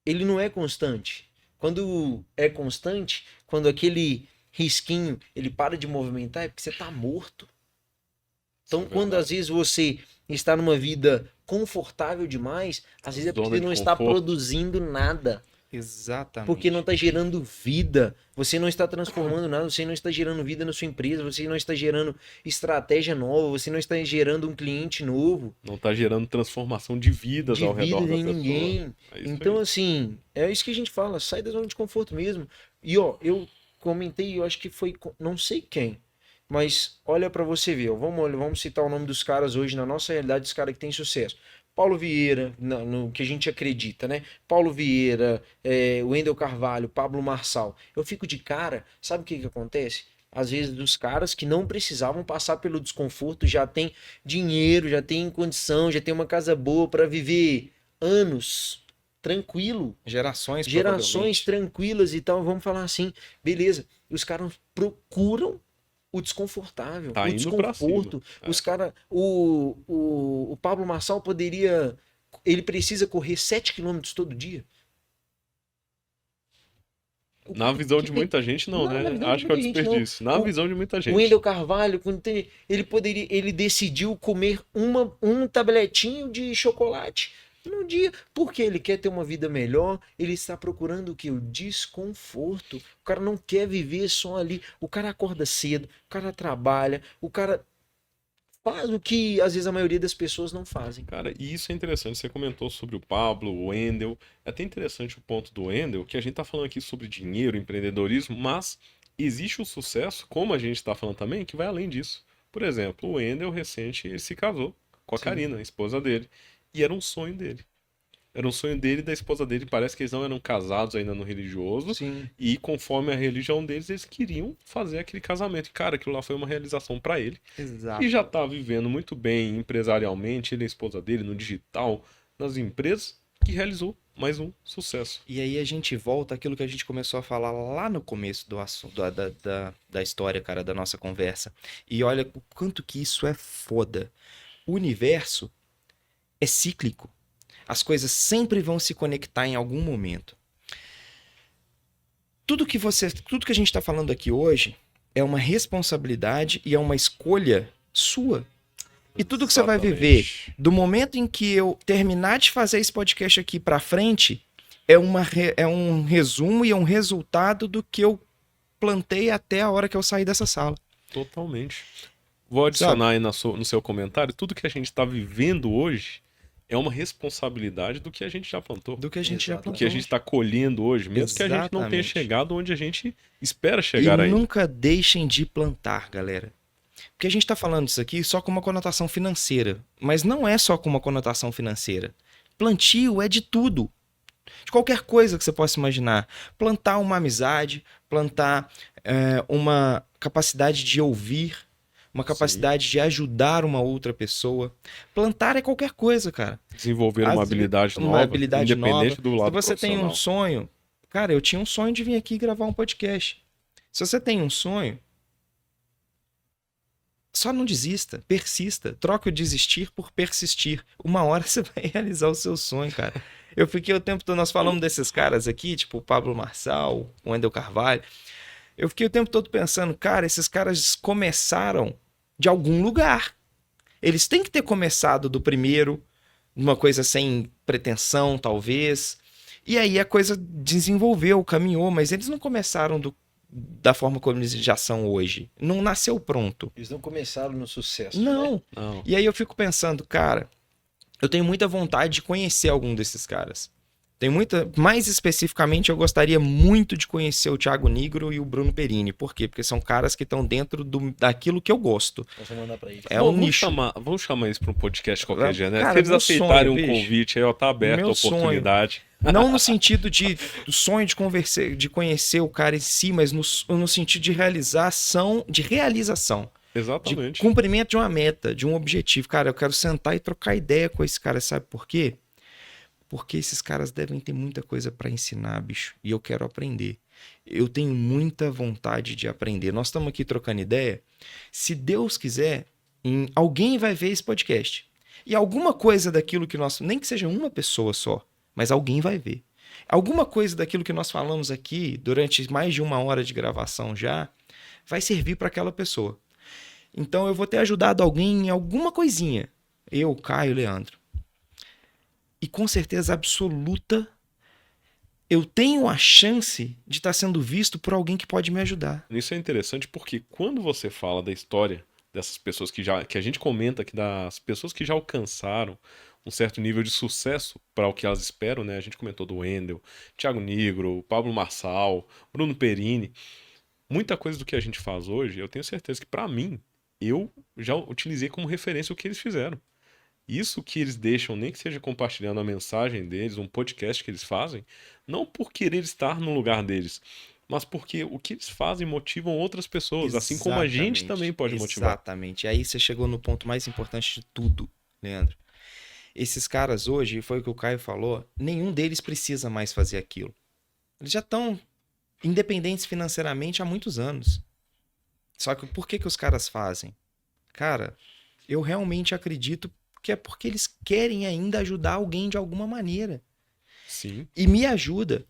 Ele não é constante. Quando é constante, quando aquele risquinho ele para de movimentar, é porque você está morto. Então, quando às vezes você está numa vida confortável demais, às vezes é porque você não está produzindo nada. Exatamente. Porque não está gerando vida. Você não está transformando nada, você não está gerando vida na sua empresa, você não está gerando estratégia nova, você não está gerando um cliente novo. Não está gerando transformação de vidas ao redor da pessoa. Ninguém. Então, assim, é isso que a gente fala, sai da zona de conforto mesmo. E eu comentei, eu acho que foi, não sei quem, mas olha para você ver, vamos citar o nome dos caras hoje, na nossa realidade, os caras que têm sucesso. Paulo Vieira, no que a gente acredita, né? Paulo Vieira, Wendel Carvalho, Pablo Marçal. Eu fico de cara, sabe o que acontece? Às vezes dos caras que não precisavam passar pelo desconforto, já tem dinheiro, já tem condição, já tem uma casa boa para viver anos tranquilo. Gerações Tranquilas e tal, vamos falar assim, beleza. Os caras procuram o desconfortável, Tá o indo pra desconforto. cima. Os caras, o Pablo Marçal poderia, ele precisa correr 7 quilômetros todo dia. Na visão de muita gente, não, Na né? visão de Acho que é o muita gente, não. desperdício. Na visão de muita O gente. Wendel Carvalho, ele decidiu comer um tabletinho de chocolate no dia, porque ele quer ter uma vida melhor, ele está procurando o que? O desconforto. O cara não quer viver só ali. O cara acorda cedo, o cara trabalha, o cara faz o que às vezes a maioria das pessoas não fazem. Cara, e isso é interessante. Você comentou sobre o Pablo, o Wendel. É até interessante o ponto do Wendel, que a gente tá falando aqui sobre dinheiro, empreendedorismo, mas existe o sucesso, como a gente tá falando também, que vai além disso. Por exemplo, o Wendel recente ele se casou com a Sim. Karina, a esposa dele. E era um sonho dele. Era um sonho dele e da esposa dele. Parece que eles não eram casados ainda no religioso. Sim. E conforme a religião deles, eles queriam fazer aquele casamento. E, cara, aquilo lá foi uma realização pra ele. Exato. E já tá vivendo muito bem empresarialmente, ele e a esposa dele, no digital, nas empresas, que realizou mais um sucesso. E aí a gente volta àquilo que a gente começou a falar lá no começo do assunto, da história, cara, da nossa conversa. E olha o quanto que isso é foda. O universo é cíclico. As coisas sempre vão se conectar em algum momento. Tudo que a gente está falando aqui hoje é uma responsabilidade e é uma escolha sua. E tudo que você vai viver do momento em que eu terminar de fazer esse podcast aqui pra frente é um resumo e é um resultado do que eu plantei até a hora que eu sair dessa sala. Totalmente. Vou adicionar aí no seu comentário, tudo que a gente está vivendo hoje é uma responsabilidade do que a gente já plantou. Do que a gente já Do plantou. que a gente está colhendo hoje, mesmo que a gente não tenha Exatamente. chegado onde a gente espera chegar E aí. nunca deixem de plantar, galera. Porque a gente tá falando isso aqui só com uma conotação financeira. Mas não é só com uma conotação financeira. Plantio é de tudo. De qualquer coisa que você possa imaginar. Plantar uma amizade, plantar uma capacidade de ouvir, uma capacidade de ajudar uma outra pessoa. Plantar é qualquer coisa, cara. Desenvolver uma habilidade nova, independente do lado Se você tem um profissional. sonho... Cara, eu tinha um sonho de vir aqui gravar um podcast. Se você tem um sonho, só não desista, persista. Troque o desistir por persistir. Uma hora você vai realizar o seu sonho, cara. Eu fiquei o tempo todo, nós falamos desses caras aqui, tipo o Pablo Marçal, o Wendel Carvalho. Eu fiquei o tempo todo pensando, cara, esses caras começaram de algum lugar. Eles têm que ter começado do primeiro, uma coisa sem pretensão, talvez. E aí a coisa desenvolveu, caminhou, mas eles não começaram da forma como eles já são hoje. Não nasceu pronto. Eles não começaram no sucesso. Não. Né? Não. E aí eu fico pensando, cara, eu tenho muita vontade de conhecer algum desses caras. Mais especificamente, eu gostaria muito de conhecer o Thiago Nigro e o Bruno Perini. Por quê? Porque são caras que estão dentro daquilo que eu gosto. Nós vamos mandar pra eles. É um Vamos nicho. vamos chamar isso para um podcast qualquer Cara, dia, né? cara, Se eles meu aceitarem sonho, um bicho. convite, aí ó, tá aberto a Meu sonho. oportunidade. Não no sentido do sonho de conhecer o cara em si, mas no sentido de realização, de Exatamente. cumprimento de uma meta, de um objetivo. Cara, eu quero sentar e trocar ideia com esse cara, sabe por quê? Porque esses caras devem ter muita coisa pra ensinar, bicho, e eu quero aprender. Eu tenho muita vontade de aprender. Nós estamos aqui trocando ideia. Se Deus quiser, alguém vai ver esse podcast. E alguma coisa daquilo que nós... Nem que seja uma pessoa só, mas alguém vai ver. Alguma coisa daquilo que nós falamos aqui, durante mais de 1 hora de gravação já, vai servir para aquela pessoa. Então eu vou ter ajudado alguém em alguma coisinha. Eu, Caio, Leandro. E com certeza absoluta, eu tenho a chance de estar sendo visto por alguém que pode me ajudar. Isso é interessante porque quando você fala da história dessas pessoas que a gente comenta aqui, das pessoas que já alcançaram um certo nível de sucesso para o que elas esperam, né? A gente comentou do Wendel, Thiago Nigro, Pablo Marçal, Bruno Perini. Muita coisa do que a gente faz hoje, eu tenho certeza que para mim, eu já utilizei como referência o que eles fizeram. Isso que eles deixam, nem que seja compartilhando a mensagem deles, um podcast que eles fazem, não por querer estar no lugar deles, mas porque o que eles fazem motivam outras pessoas, assim como a gente também pode motivar. Exatamente. E aí você chegou no ponto mais importante de tudo, Leandro. Esses caras hoje, foi o que o Caio falou, nenhum deles precisa mais fazer aquilo. Eles já estão independentes financeiramente há muitos anos. Só que por que que os caras fazem? Cara, eu realmente acredito que é porque eles querem ainda ajudar alguém de alguma maneira. Sim. E me ajuda.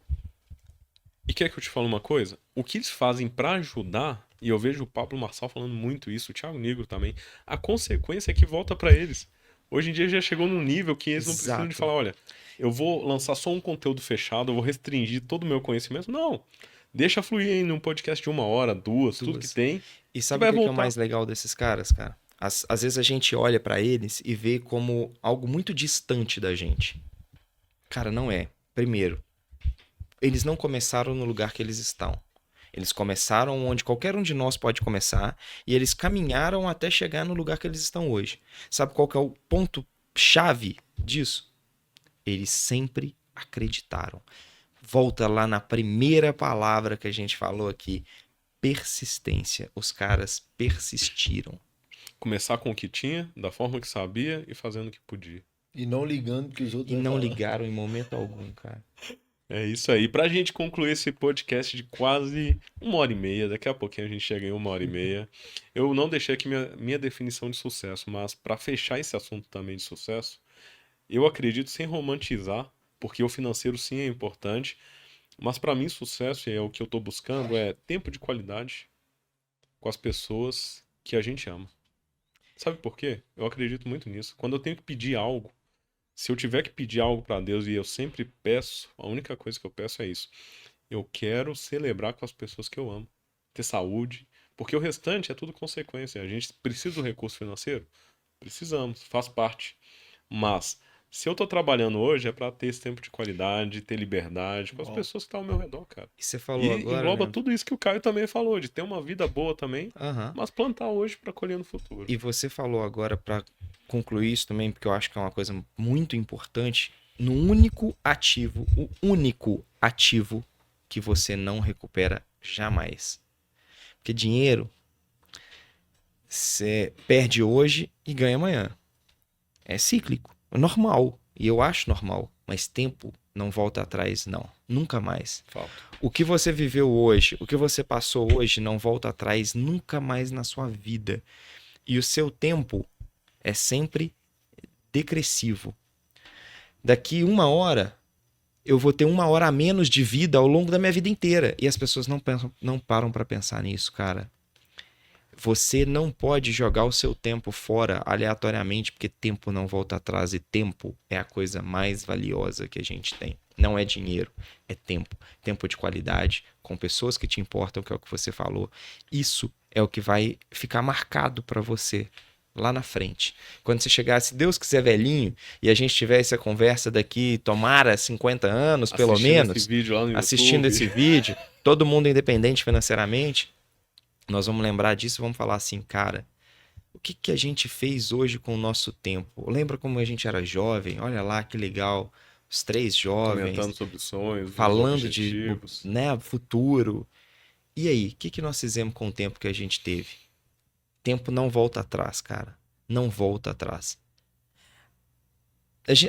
E quer que eu te fale uma coisa? O que eles fazem pra ajudar, e eu vejo o Pablo Marçal falando muito isso, o Thiago Negro também, a consequência é que volta pra eles. Hoje em dia já chegou num nível que eles não precisam de Exato. falar, olha, eu vou lançar só um conteúdo fechado, eu vou restringir todo o meu conhecimento. Não. Deixa fluir aí num podcast de 1 hora, duas, tudo que tem. E Que sabe vai o que é o voltar. mais legal desses caras, cara? Às vezes a gente olha pra eles e vê como algo muito distante da gente. Cara, não é. Primeiro, eles não começaram no lugar que eles estão. Eles começaram onde qualquer um de nós pode começar e eles caminharam até chegar no lugar que eles estão hoje. Sabe qual que é o ponto-chave disso? Eles sempre acreditaram. Volta lá na primeira palavra que a gente falou aqui. Persistência. Os caras persistiram. Começar com o que tinha, da forma que sabia e fazendo o que podia. E não ligando que os outros E vão não falar. ligaram em momento algum, cara. É isso aí. Pra gente concluir esse podcast de quase 1 hora e meia, daqui a pouquinho a gente chega em 1 hora e meia. Eu não deixei aqui minha definição de sucesso, mas pra fechar esse assunto também de sucesso, eu acredito sem romantizar, porque o financeiro sim é importante, mas pra mim sucesso, e é o que eu tô buscando, é tempo de qualidade com as pessoas que a gente ama. Sabe por quê? Eu acredito muito nisso. Quando eu tenho que pedir algo, se eu tiver que pedir algo pra Deus e eu sempre peço, a única coisa que eu peço é isso. Eu quero celebrar com as pessoas que eu amo, ter saúde, porque o restante é tudo consequência. A gente precisa do recurso financeiro? Precisamos, faz parte. Mas se eu tô trabalhando hoje é pra ter esse tempo de qualidade, ter liberdade com as Bom. pessoas que estão ao meu redor, cara. E você falou E agora, engloba Leandro? tudo isso que o Caio também falou, de ter uma vida boa também, Aham. mas plantar hoje pra colher no futuro. E você falou agora, pra concluir isso também, porque eu acho que é uma coisa muito importante, no único ativo, o único ativo que você não recupera jamais. Porque dinheiro, você perde hoje e ganha amanhã. É cíclico, é normal. E eu acho normal. Mas tempo não volta atrás, não. Nunca mais. Falta. O que você viveu hoje, o que você passou hoje, não volta atrás nunca mais na sua vida. E o seu tempo é sempre decressivo. Daqui 1 hora, eu vou ter 1 hora a menos de vida ao longo da minha vida inteira. E as pessoas não param para pensar nisso, cara. Você não pode jogar o seu tempo fora aleatoriamente, porque tempo não volta atrás e tempo é a coisa mais valiosa que a gente tem. Não é dinheiro, é tempo. Tempo de qualidade, com pessoas que te importam, que é o que você falou. Isso é o que vai ficar marcado para você lá na frente. Quando você chegar, se Deus quiser velhinho, e a gente tiver essa conversa daqui, tomara 50 anos, pelo Assistindo menos, esse vídeo lá no assistindo YouTube. esse vídeo, todo mundo independente financeiramente, nós vamos lembrar disso e vamos falar assim, cara, o que que a gente fez hoje com o nosso tempo? Lembra como a gente era jovem? Olha lá que legal, os 3 jovens, Comentando sobre sonhos, falando de, objetivos. né, futuro. E aí, o que que nós fizemos com o tempo que a gente teve? Tempo não volta atrás, cara. Não volta atrás.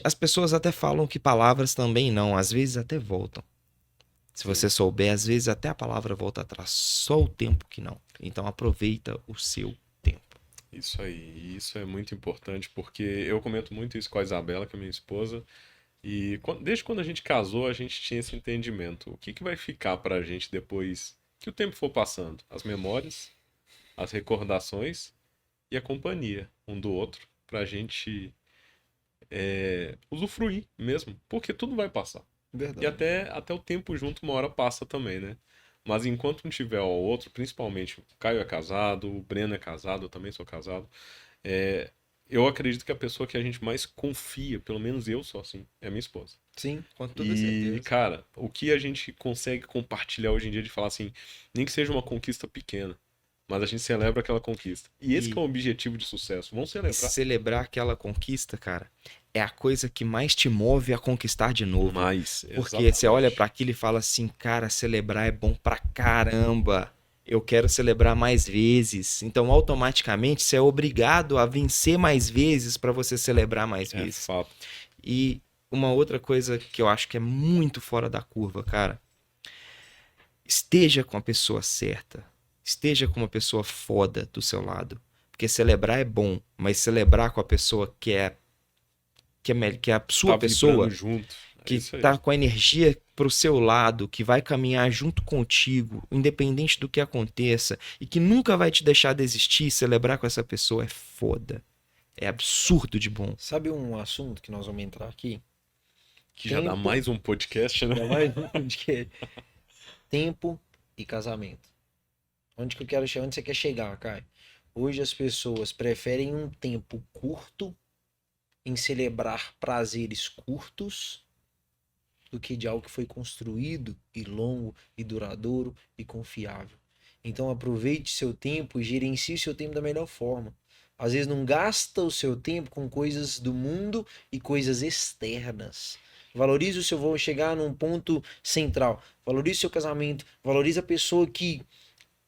As pessoas até falam que palavras também não, às vezes até voltam. Se você souber, às vezes até a palavra volta atrás, só o tempo que não. Então aproveita o seu tempo. Isso aí, isso é muito importante, porque eu comento muito isso com a Isabela, que é minha esposa, e desde quando a gente casou, a gente tinha esse entendimento. O que que vai ficar pra gente depois que o tempo for passando? As memórias, as recordações e a companhia um do outro, pra gente usufruir mesmo, porque tudo vai passar. Verdade. E até o tempo junto uma hora passa também, né? Mas enquanto um tiver ao outro, principalmente o Caio é casado, o Breno é casado, eu também sou casado, eu acredito que a pessoa que a gente mais confia, pelo menos eu sou assim, é a minha esposa. Sim, com toda E, certeza. cara, o que a gente consegue compartilhar hoje em dia de falar assim, nem que seja uma conquista pequena, mas a gente celebra aquela conquista. E esse que é o objetivo de sucesso. Vamos E celebrar. celebrar aquela conquista, cara, é a coisa que mais te move a conquistar de novo. Mais, Porque exatamente. você olha pra aquilo e fala assim, cara, celebrar é bom pra caramba. eu quero celebrar mais vezes. Então, automaticamente, você é obrigado a vencer mais vezes para você celebrar mais É vezes. fato. E uma outra coisa que eu acho que é muito fora da curva, cara. Esteja com a pessoa certa. Esteja com uma pessoa foda do seu lado. Porque celebrar é bom, mas celebrar com a pessoa que é a sua Tá pessoa, vibrando junto. É que isso aí. tá com a energia pro seu lado, que vai caminhar junto contigo, independente do que aconteça, e que nunca vai te deixar desistir, celebrar com essa pessoa é foda. É absurdo de bom. Sabe um assunto que nós vamos entrar aqui? Que já dá Tempo. mais um podcast, né? Ainda mais um de que tempo e casamento. Onde que eu quero chegar? Onde você quer chegar, Caio? Hoje as pessoas preferem um tempo curto em celebrar prazeres curtos do que de algo que foi construído e longo e duradouro e confiável. Então aproveite seu tempo e gerencie seu tempo da melhor forma. Às vezes não gasta o seu tempo com coisas do mundo e coisas externas. Valorize o seu voo, chegar num ponto central. Valorize o seu casamento, valorize a pessoa que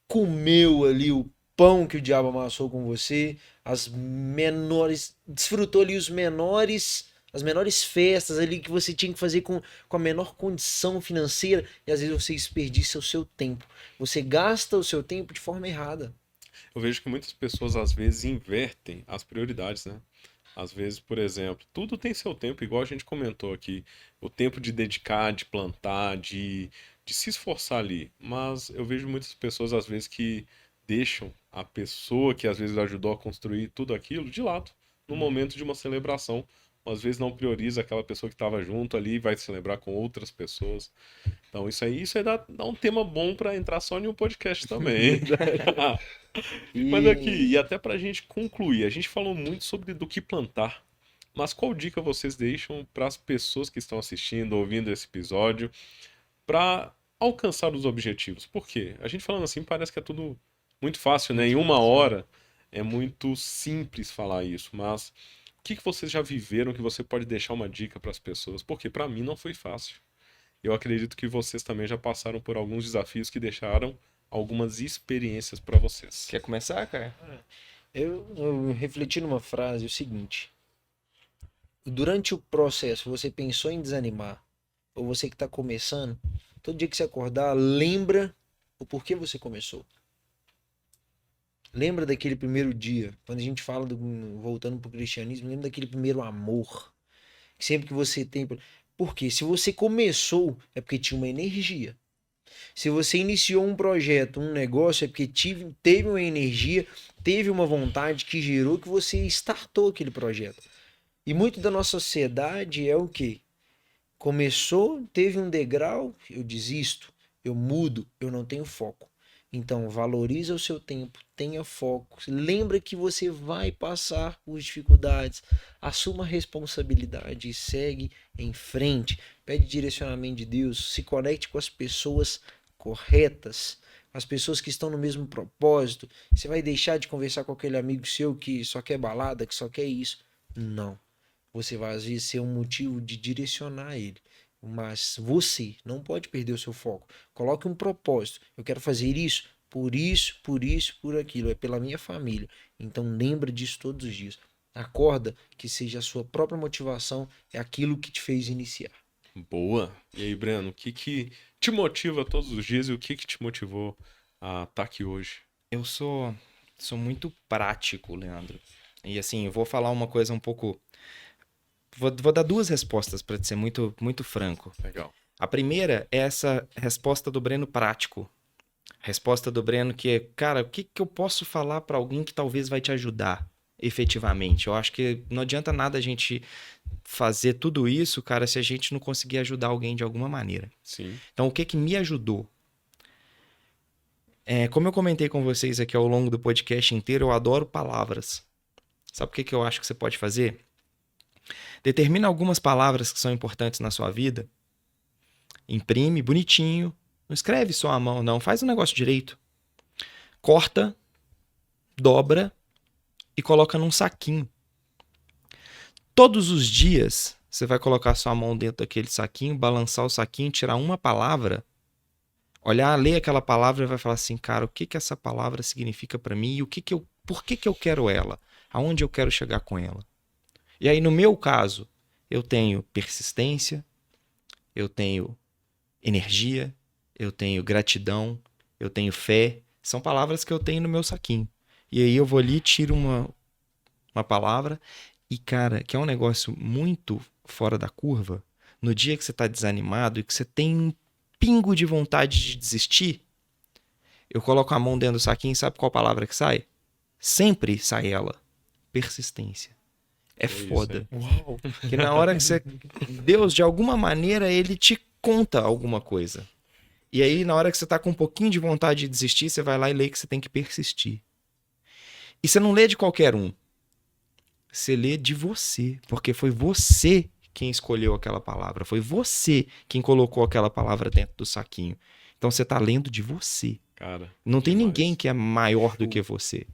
comeu ali o pão que o diabo amassou com você, as menores, desfrutou ali as menores festas ali que você tinha que fazer com a menor condição financeira e às vezes você desperdiça o seu tempo. Você gasta o seu tempo de forma errada. Eu vejo que muitas pessoas às vezes invertem as prioridades, né? Às vezes, por exemplo, tudo tem seu tempo, igual a gente comentou aqui. O tempo de dedicar, de plantar, de se esforçar ali. Mas eu vejo muitas pessoas, às vezes, que deixam a pessoa que às vezes ajudou a construir tudo aquilo de lado, no momento de uma celebração. Às vezes não prioriza aquela pessoa que estava junto ali e vai celebrar com outras pessoas. Então isso aí dá um tema bom para entrar só em um podcast também, hein? Mas aqui, e até pra gente concluir, a gente falou muito sobre do que plantar, mas qual dica vocês deixam para as pessoas que estão assistindo, ouvindo esse episódio, para alcançar os objetivos? Por quê? A gente falando assim parece que é tudo muito fácil, né? Em uma hora é muito simples falar isso, mas o que vocês já viveram que você pode deixar uma dica para as pessoas? Porque para mim não foi fácil. Eu acredito que vocês também já passaram por alguns desafios que deixaram algumas experiências para vocês. Quer começar, cara? Eu refleti numa frase o seguinte: durante o processo você pensou em desanimar, ou você que está começando, todo dia que você acordar, lembra o porquê você começou. Lembra daquele primeiro dia, quando a gente fala voltando para o cristianismo, lembra daquele primeiro amor, que sempre que você tem. Porque se você começou, é porque tinha uma energia. Se você iniciou um projeto, um negócio, é porque teve uma energia, teve uma vontade que gerou que você startou aquele projeto. E muito da nossa sociedade é o quê? Começou, teve um degrau, eu desisto, eu mudo, eu não tenho foco. Então, valoriza o seu tempo, tenha foco, lembra que você vai passar por dificuldades, assuma a responsabilidade e segue em frente. Pede direcionamento de Deus, se conecte com as pessoas corretas, as pessoas que estão no mesmo propósito. Você vai deixar de conversar com aquele amigo seu que só quer balada, que só quer isso? Não. Você vai às vezes ser um motivo de direcionar ele. Mas você não pode perder o seu foco. Coloque um propósito. Eu quero fazer isso, por aquilo. É pela minha família. Então lembra disso todos os dias. Acorda que seja a sua própria motivação, é aquilo que te fez iniciar. Boa. E aí, Breno, o que te motiva todos os dias e o que te motivou a estar aqui hoje? Eu sou muito prático, Leandro. E assim, eu vou falar uma coisa um pouco... Vou dar duas respostas para ser muito, muito franco. Legal. A primeira é essa resposta do Breno prático. Resposta do Breno que é, cara, o que eu posso falar para alguém que talvez vai te ajudar efetivamente? Eu acho que não adianta nada a gente fazer tudo isso, cara, se a gente não conseguir ajudar alguém de alguma maneira. Sim. Então, o que me ajudou? Como eu comentei com vocês aqui ao longo do podcast inteiro, eu adoro palavras. Sabe o que eu acho que você pode fazer? Determina algumas palavras que são importantes na sua vida, imprime bonitinho, não escreve só à mão, não, faz o negócio direito. Corta, dobra e coloca num saquinho. Todos os dias você vai colocar sua mão dentro daquele saquinho, balançar o saquinho, tirar uma palavra, olhar, ler aquela palavra e vai falar assim, cara, o que que essa palavra significa para mim e por que que eu quero ela? Aonde eu quero chegar com ela? E aí, no meu caso, eu tenho persistência, eu tenho energia, eu tenho gratidão, eu tenho fé. São palavras que eu tenho no meu saquinho. E aí eu vou ali, tiro uma palavra e, cara, que é um negócio muito fora da curva, no dia que você tá desanimado e que você tem um pingo de vontade de desistir, eu coloco a mão dentro do saquinho e sabe qual palavra que sai? Sempre sai ela. Persistência. É isso foda. aí. Uau! Que na hora que você... Deus, de alguma maneira, ele te conta alguma coisa. E aí, na hora que você tá com um pouquinho de vontade de desistir, você vai lá e lê que você tem que persistir. E você não lê de qualquer um. Você lê de você. Porque foi você quem escolheu aquela palavra. Foi você quem colocou aquela palavra dentro do saquinho. Então você tá lendo de você. Cara, Não tem demais. ninguém que é maior do que você.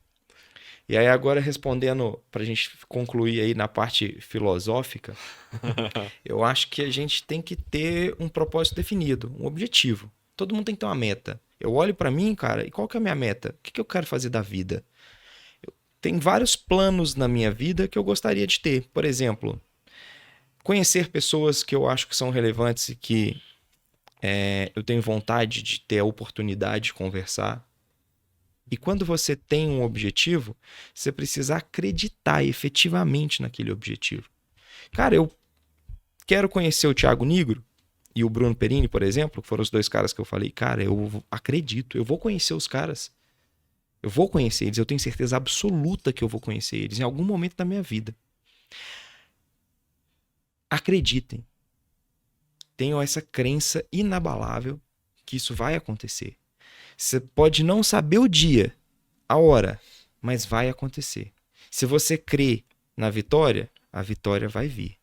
E aí agora respondendo, pra gente concluir aí na parte filosófica, eu acho que a gente tem que ter um propósito definido, um objetivo. Todo mundo tem que ter uma meta. Eu olho pra mim, cara, e qual que é a minha meta? O que que eu quero fazer da vida? Tem vários planos na minha vida que eu gostaria de ter. Por exemplo, conhecer pessoas que eu acho que são relevantes e que eu tenho vontade de ter a oportunidade de conversar. E quando você tem um objetivo, você precisa acreditar efetivamente naquele objetivo. Cara, eu quero conhecer o Thiago Nigro e o Bruno Perini, por exemplo, que foram os dois caras que eu falei. Cara, eu acredito, eu vou conhecer os caras. Eu vou conhecer eles, eu tenho certeza absoluta que eu vou conhecer eles em algum momento da minha vida. Acreditem. Tenham essa crença inabalável que isso vai acontecer. Você pode não saber o dia, a hora, mas vai acontecer. Se você crê na vitória, a vitória vai vir.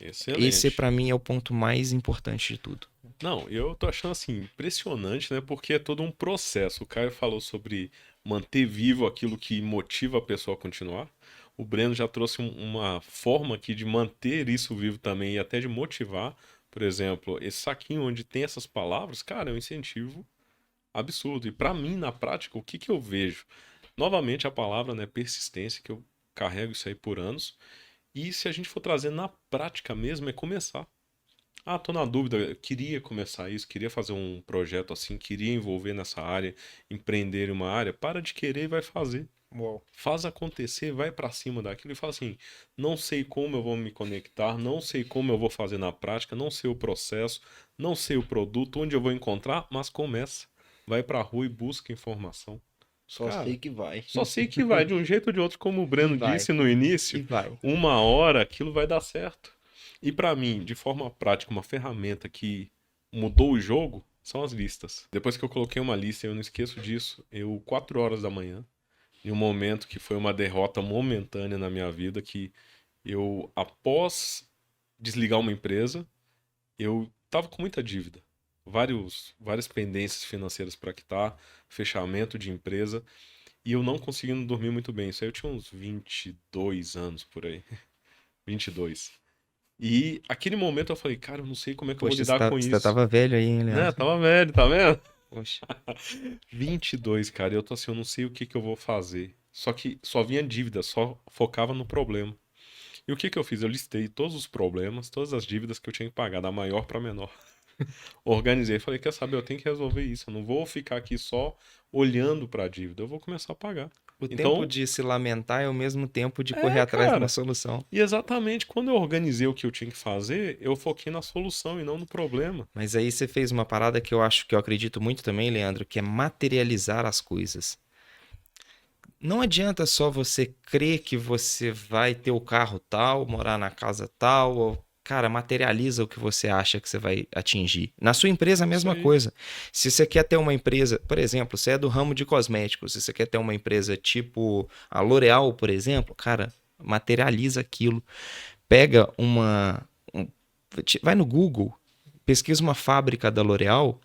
Excelente. Esse, pra mim, é o ponto mais importante de tudo. Não, eu tô achando assim impressionante, né? Porque é todo um processo. O Caio falou sobre manter vivo aquilo que motiva a pessoa a continuar. O Breno já trouxe uma forma aqui de manter isso vivo também e até de motivar. Por exemplo, esse saquinho onde tem essas palavras, cara, é um incentivo absurdo. E pra mim, na prática, o que que eu vejo? Novamente a palavra, né, persistência, que eu carrego isso aí por anos. E se a gente for trazer na prática mesmo, é começar. Ah, tô na dúvida, eu queria começar isso, queria fazer um projeto assim, queria envolver nessa área, empreender em uma área. Para de querer e vai fazer. Uau! Faz acontecer, vai pra cima daquilo e fala assim: não sei como eu vou me conectar, não sei como eu vou fazer na prática, não sei o processo, não sei o produto, onde eu vou encontrar, mas começa. Vai pra rua e busca informação. Só Cara, sei que vai. só sei que vai, de um jeito ou de outro, como o Breno E vai. disse no E início, vai. uma hora aquilo vai dar certo. E pra mim, de forma prática, uma ferramenta que mudou o jogo são as listas. Depois que eu coloquei uma lista, eu não esqueço disso, 4 horas da manhã, em um momento que foi uma derrota momentânea na minha vida, que eu, após desligar uma empresa, eu tava com muita dívida. Várias pendências financeiras para quitar, fechamento de empresa, e eu não conseguindo dormir muito bem. Isso aí eu tinha uns 22 anos por aí. 22. E aquele momento eu falei, cara, eu não sei como é que eu vou Poxa, lidar com você isso. tava velho aí, hein, Né? Leandro? Tava velho, tá vendo? Poxa. 22, cara. Eu tô assim, eu não sei o que que eu vou fazer. Só que só vinha dívida, só focava no problema. E o que que eu fiz? Eu listei todos os problemas, todas as dívidas que eu tinha que pagar, da maior pra menor. Organizei, falei, quer saber, eu tenho que resolver isso. Eu não vou ficar aqui só olhando pra dívida, eu vou começar a pagar. O Então- tempo de se lamentar é o mesmo tempo de correr atrás de cara. uma solução. E exatamente quando eu organizei o que eu tinha que fazer, eu foquei na solução e não no problema. Mas aí você fez uma parada que eu acho que eu acredito muito também, Leandro, que é materializar as coisas. Não adianta só você crer que você vai ter o carro tal, morar na casa tal, ou, cara, materializa o que você acha que você vai atingir. Na sua empresa, a mesma Isso aí. coisa. Se você quer ter uma empresa, por exemplo, você é do ramo de cosméticos, se você quer ter uma empresa tipo a L'Oréal, por exemplo, cara, materializa aquilo. Pega vai no Google, pesquisa uma fábrica da L'Oréal,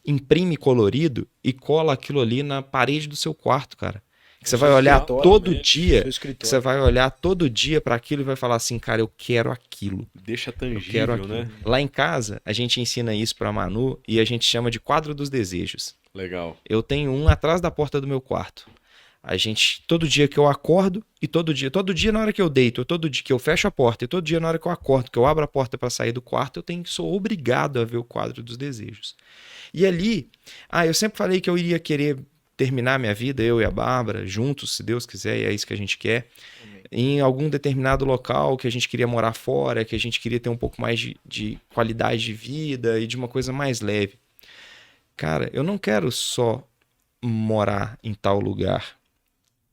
imprime colorido e cola aquilo ali na parede do seu quarto, cara. Que você vai olhar escritório, todo né? dia, Seu que escritório. você vai olhar todo dia para aquilo e vai falar assim, cara, eu quero aquilo. Deixa Eu quero tangível, aquilo. né? Lá em casa, a gente ensina isso pra Manu e a gente chama de quadro dos desejos. Legal. Eu tenho um atrás da porta do meu quarto. Todo dia que eu acordo e todo dia na hora que eu deito, todo dia que eu fecho a porta e todo dia na hora que eu acordo, que eu abro a porta para sair do quarto, sou obrigado a ver o quadro dos desejos. E ali, eu sempre falei que eu iria querer terminar minha vida, eu e a Bárbara, juntos, se Deus quiser, e é isso que a gente quer, em algum determinado local que a gente queria morar fora, que a gente queria ter um pouco mais de qualidade de vida e de uma coisa mais leve. Cara, eu não quero só morar em tal lugar.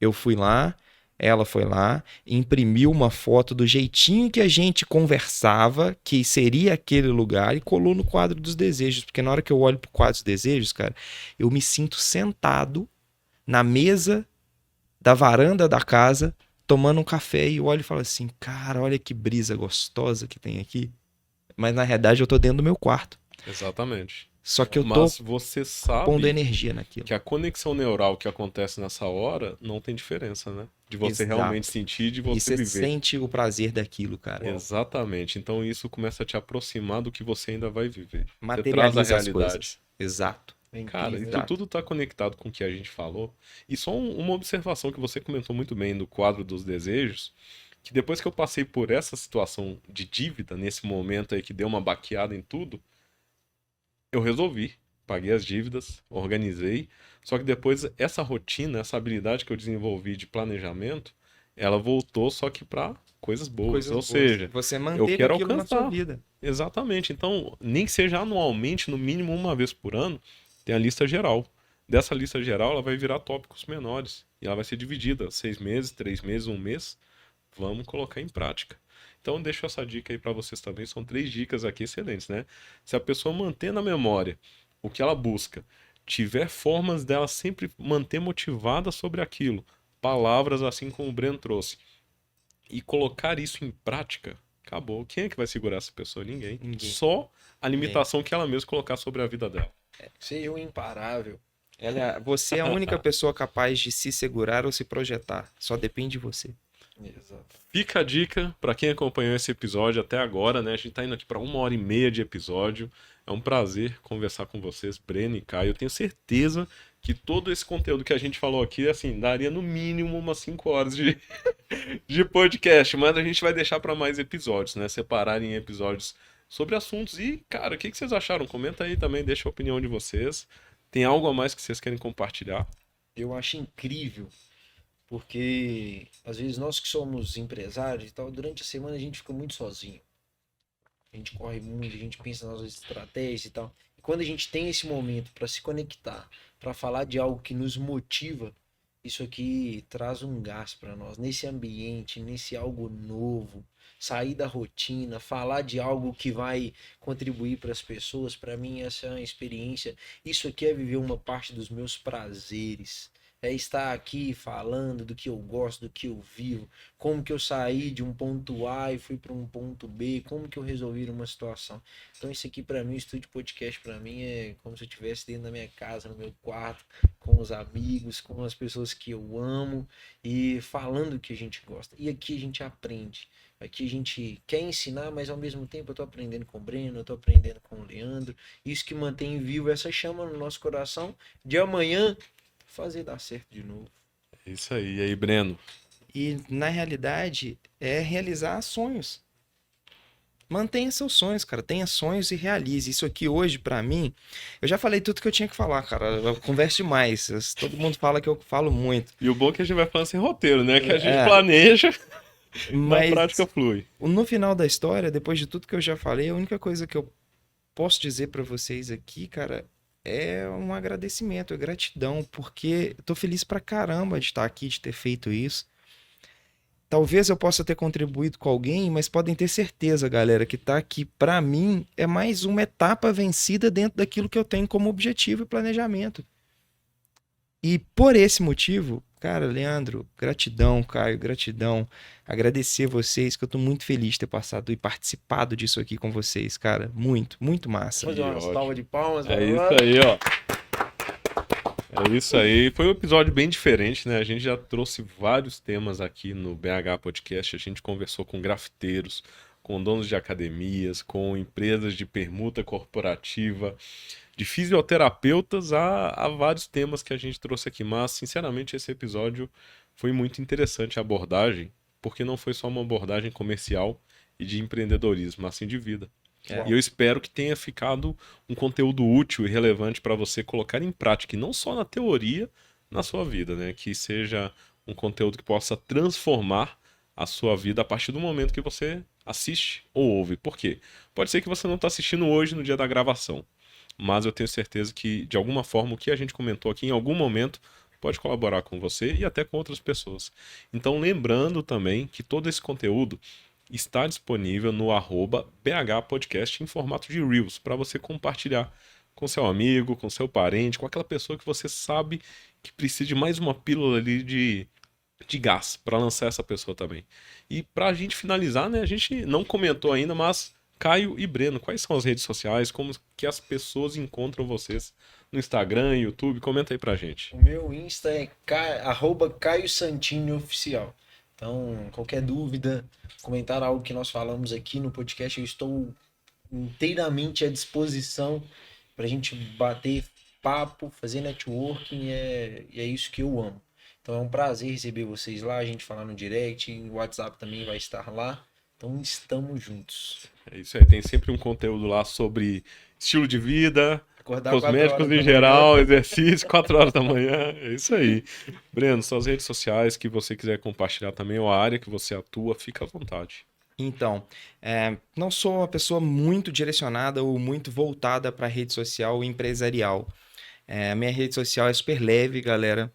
Eu fui lá, ela foi lá, imprimiu uma foto do jeitinho que a gente conversava, que seria aquele lugar, e colou no quadro dos desejos. Porque na hora que eu olho pro quadro dos desejos, cara, eu me sinto sentado na mesa da varanda da casa, tomando um café, e eu olho e falo assim, cara, olha que brisa gostosa que tem aqui. Mas na realidade eu tô dentro do meu quarto. Exatamente. Só que eu tô Mas você pondo sabe energia naquilo. que a conexão neural que acontece nessa hora não tem diferença, né? De você Exato. realmente sentir, de E você você viver. sente o prazer daquilo, cara. Exatamente. Então isso começa a te aproximar do que você ainda vai viver. Você traz a Materializa as realidade. coisas. Exato. É Cara, incrível. isso Exato. tudo tá conectado com o que a gente falou. E só uma observação que você comentou muito bem do quadro dos desejos, que depois que eu passei por essa situação de dívida, nesse momento aí que deu uma baqueada em tudo, eu resolvi. Paguei as dívidas, organizei. Só que depois essa rotina, essa habilidade que eu desenvolvi de planejamento, ela voltou só que para coisas boas. Coisas Ou boas. seja, Você eu manteve quero aquilo na sua alcançar. vida. Exatamente. Então, nem que seja anualmente, no mínimo uma vez por ano, tem a lista geral. Dessa lista geral, ela vai virar tópicos menores. E ela vai ser dividida: 6 meses, 3 meses, 1 mês. Vamos colocar em prática. Então, eu deixo essa dica aí para vocês também. São 3 dicas aqui excelentes, né? Se a pessoa manter na memória o que ela busca, tiver formas dela sempre manter motivada sobre aquilo, palavras assim como o Breno trouxe, e colocar isso em prática, acabou. Quem é que vai segurar essa pessoa? Ninguém. Ninguém. Só a limitação que ela mesma colocar sobre a vida dela. Seja um imparável. Você é a única pessoa capaz de se segurar ou se projetar. Só depende de você. Exato. Fica a dica para quem acompanhou esse episódio até agora, né? A gente tá indo aqui para 1h30 de episódio. É um prazer conversar com vocês, Breno e Caio. Eu tenho certeza que todo esse conteúdo que a gente falou aqui, assim, daria no mínimo umas 5 horas de podcast, mas a gente vai deixar para mais episódios, né? Separar em episódios sobre assuntos. E, cara, o que vocês acharam? Comenta aí também, deixa a opinião de vocês. Tem algo a mais que vocês querem compartilhar? Eu acho incrível, porque às vezes nós que somos empresários e tal, durante a semana a gente fica muito sozinho. A gente corre muito, a gente pensa nas nossas estratégias e tal. E quando a gente tem esse momento para se conectar, para falar de algo que nos motiva, isso aqui traz um gás para nós, nesse ambiente, nesse algo novo, sair da rotina, falar de algo que vai contribuir para as pessoas. Para mim essa é uma experiência, isso aqui é viver uma parte dos meus prazeres, é estar aqui falando do que eu gosto, do que eu vivo, como que eu saí de um ponto A e fui para um ponto B, como que eu resolvi uma situação. Então isso aqui para mim, o estúdio podcast para mim é como se eu estivesse dentro da minha casa, no meu quarto, com os amigos, com as pessoas que eu amo e falando o que a gente gosta. E aqui a gente aprende. Aqui a gente quer ensinar, mas ao mesmo tempo eu tô aprendendo com o Breno, eu tô aprendendo com o Leandro. Isso que mantém vivo essa chama no nosso coração de amanhã fazer dar certo de novo. É isso aí. E aí, Breno? E, na realidade, é realizar sonhos. Mantenha seus sonhos, cara. Tenha sonhos e realize. Isso aqui hoje, pra mim, eu já falei tudo que eu tinha que falar, cara. Eu converso demais. Todo mundo fala que eu falo muito. E o bom é que a gente vai falando sem roteiro, né? Que a gente É. planeja, na Mas prática flui. no final da história, depois de tudo que eu já falei, a única coisa que eu posso dizer pra vocês aqui, cara, é um agradecimento, é gratidão, porque eu tô feliz pra caramba de estar aqui, de ter feito isso. Talvez eu possa ter contribuído com alguém, mas podem ter certeza, galera, que tá aqui pra mim é mais uma etapa vencida dentro daquilo que eu tenho como objetivo e planejamento. E por esse motivo, cara, Leandro, gratidão, Caio, gratidão. Agradecer vocês, que eu tô muito feliz de ter passado e participado disso aqui com vocês, cara. Muito, muito massa. Vamos fazer umas ótimo. salvas de palmas. É vamos isso lá. aí, ó. É isso aí. Foi um episódio bem diferente, né? A gente já trouxe vários temas aqui no BH Podcast. A gente conversou com grafiteiros, com donos de academias, com empresas de permuta corporativa, de fisioterapeutas a vários temas que a gente trouxe aqui. Mas, sinceramente, esse episódio foi muito interessante a abordagem, porque não foi só uma abordagem comercial e de empreendedorismo, mas sim de vida. É. E eu espero que tenha ficado um conteúdo útil e relevante para você colocar em prática, e não só na teoria, na sua vida, né? Que seja um conteúdo que possa transformar a sua vida a partir do momento que você assiste ou ouve. Por quê? Pode ser que você não está assistindo hoje no dia da gravação, mas eu tenho certeza que, de alguma forma, o que a gente comentou aqui, em algum momento, pode colaborar com você e até com outras pessoas. Então, lembrando também que todo esse conteúdo está disponível no @BHPodcast em formato de Reels, para você compartilhar com seu amigo, com seu parente, com aquela pessoa que você sabe que precisa de mais uma pílula ali de gás para lançar essa pessoa também. E para a gente finalizar, né, a gente não comentou ainda, mas Caio e Breno, quais são as redes sociais, como que as pessoas encontram vocês no Instagram, YouTube? Comenta aí pra gente. O meu Insta é @CaioSantiniOficial. Então, qualquer dúvida, comentar algo que nós falamos aqui no podcast, eu estou inteiramente à disposição para a gente bater papo, fazer networking, e é isso que eu amo. Então é um prazer receber vocês lá, a gente falar no direct, o WhatsApp também vai estar lá. Então estamos juntos. É isso aí, tem sempre um conteúdo lá sobre estilo de vida, Acordar cosméticos em geral, exercício, 4 horas da manhã, é isso aí. Breno, suas redes sociais, que você quiser compartilhar também, ou a área que você atua, fica à vontade. Então, não sou uma pessoa muito direcionada ou muito voltada para a rede social empresarial. A minha rede social é super leve, galera.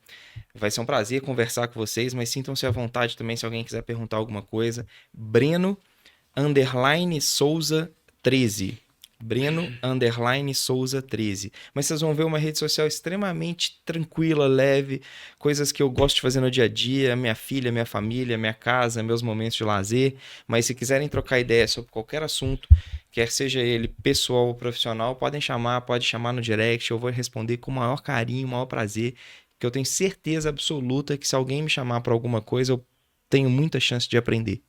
Vai ser um prazer conversar com vocês, mas sintam-se à vontade também se alguém quiser perguntar alguma coisa. Breno_Souza 13. Breno_Souza 13. Mas vocês vão ver uma rede social extremamente tranquila, leve, coisas que eu gosto de fazer no dia a dia, minha filha, minha família, minha casa, meus momentos de lazer. Mas se quiserem trocar ideia sobre qualquer assunto, quer seja ele pessoal ou profissional, pode chamar no direct, eu vou responder com o maior carinho, o maior prazer, que eu tenho certeza absoluta que se alguém me chamar para alguma coisa, eu tenho muita chance de aprender.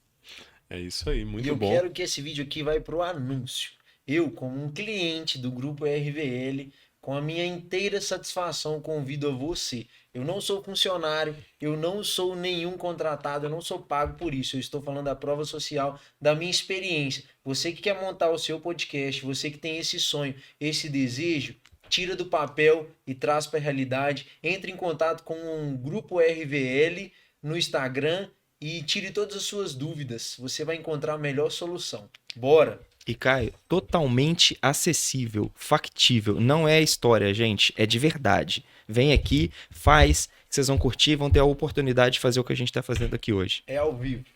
É isso aí, muito bom. bom. E eu quero que esse vídeo aqui vai pro anúncio. Eu, como um cliente do Grupo RVL, com a minha inteira satisfação, convido a você. Eu não sou funcionário, eu não sou nenhum contratado, eu não sou pago por isso. Eu estou falando da prova social, da minha experiência. Você que quer montar o seu podcast, você que tem esse sonho, esse desejo, tira do papel e traz para a realidade. Entre em contato com o Grupo RVL no Instagram e tire todas as suas dúvidas. Você vai encontrar a melhor solução. Bora! E, Caio, totalmente acessível, factível. Não é história, gente. É de verdade. Vem aqui, faz, que vocês vão curtir, vão ter a oportunidade de fazer o que a gente está fazendo aqui hoje. É ao vivo.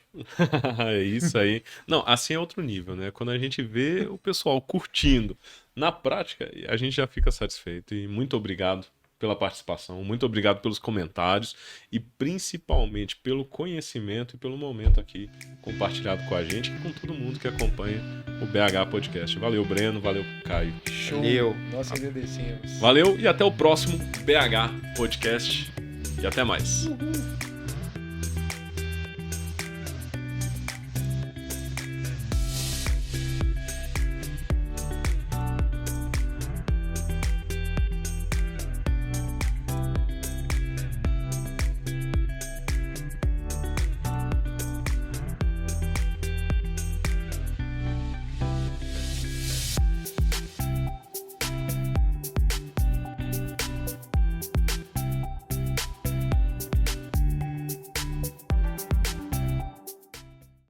É isso aí. Não, assim é outro nível, né? Quando a gente vê o pessoal curtindo na prática, a gente já fica satisfeito. E muito obrigado pela participação, muito obrigado pelos comentários e principalmente pelo conhecimento e pelo momento aqui compartilhado com a gente e com todo mundo que acompanha o BH Podcast. Valeu, Breno, valeu, Caio. Show. Valeu. Nós agradecemos. Valeu e até o próximo BH Podcast. E até mais. Uhul.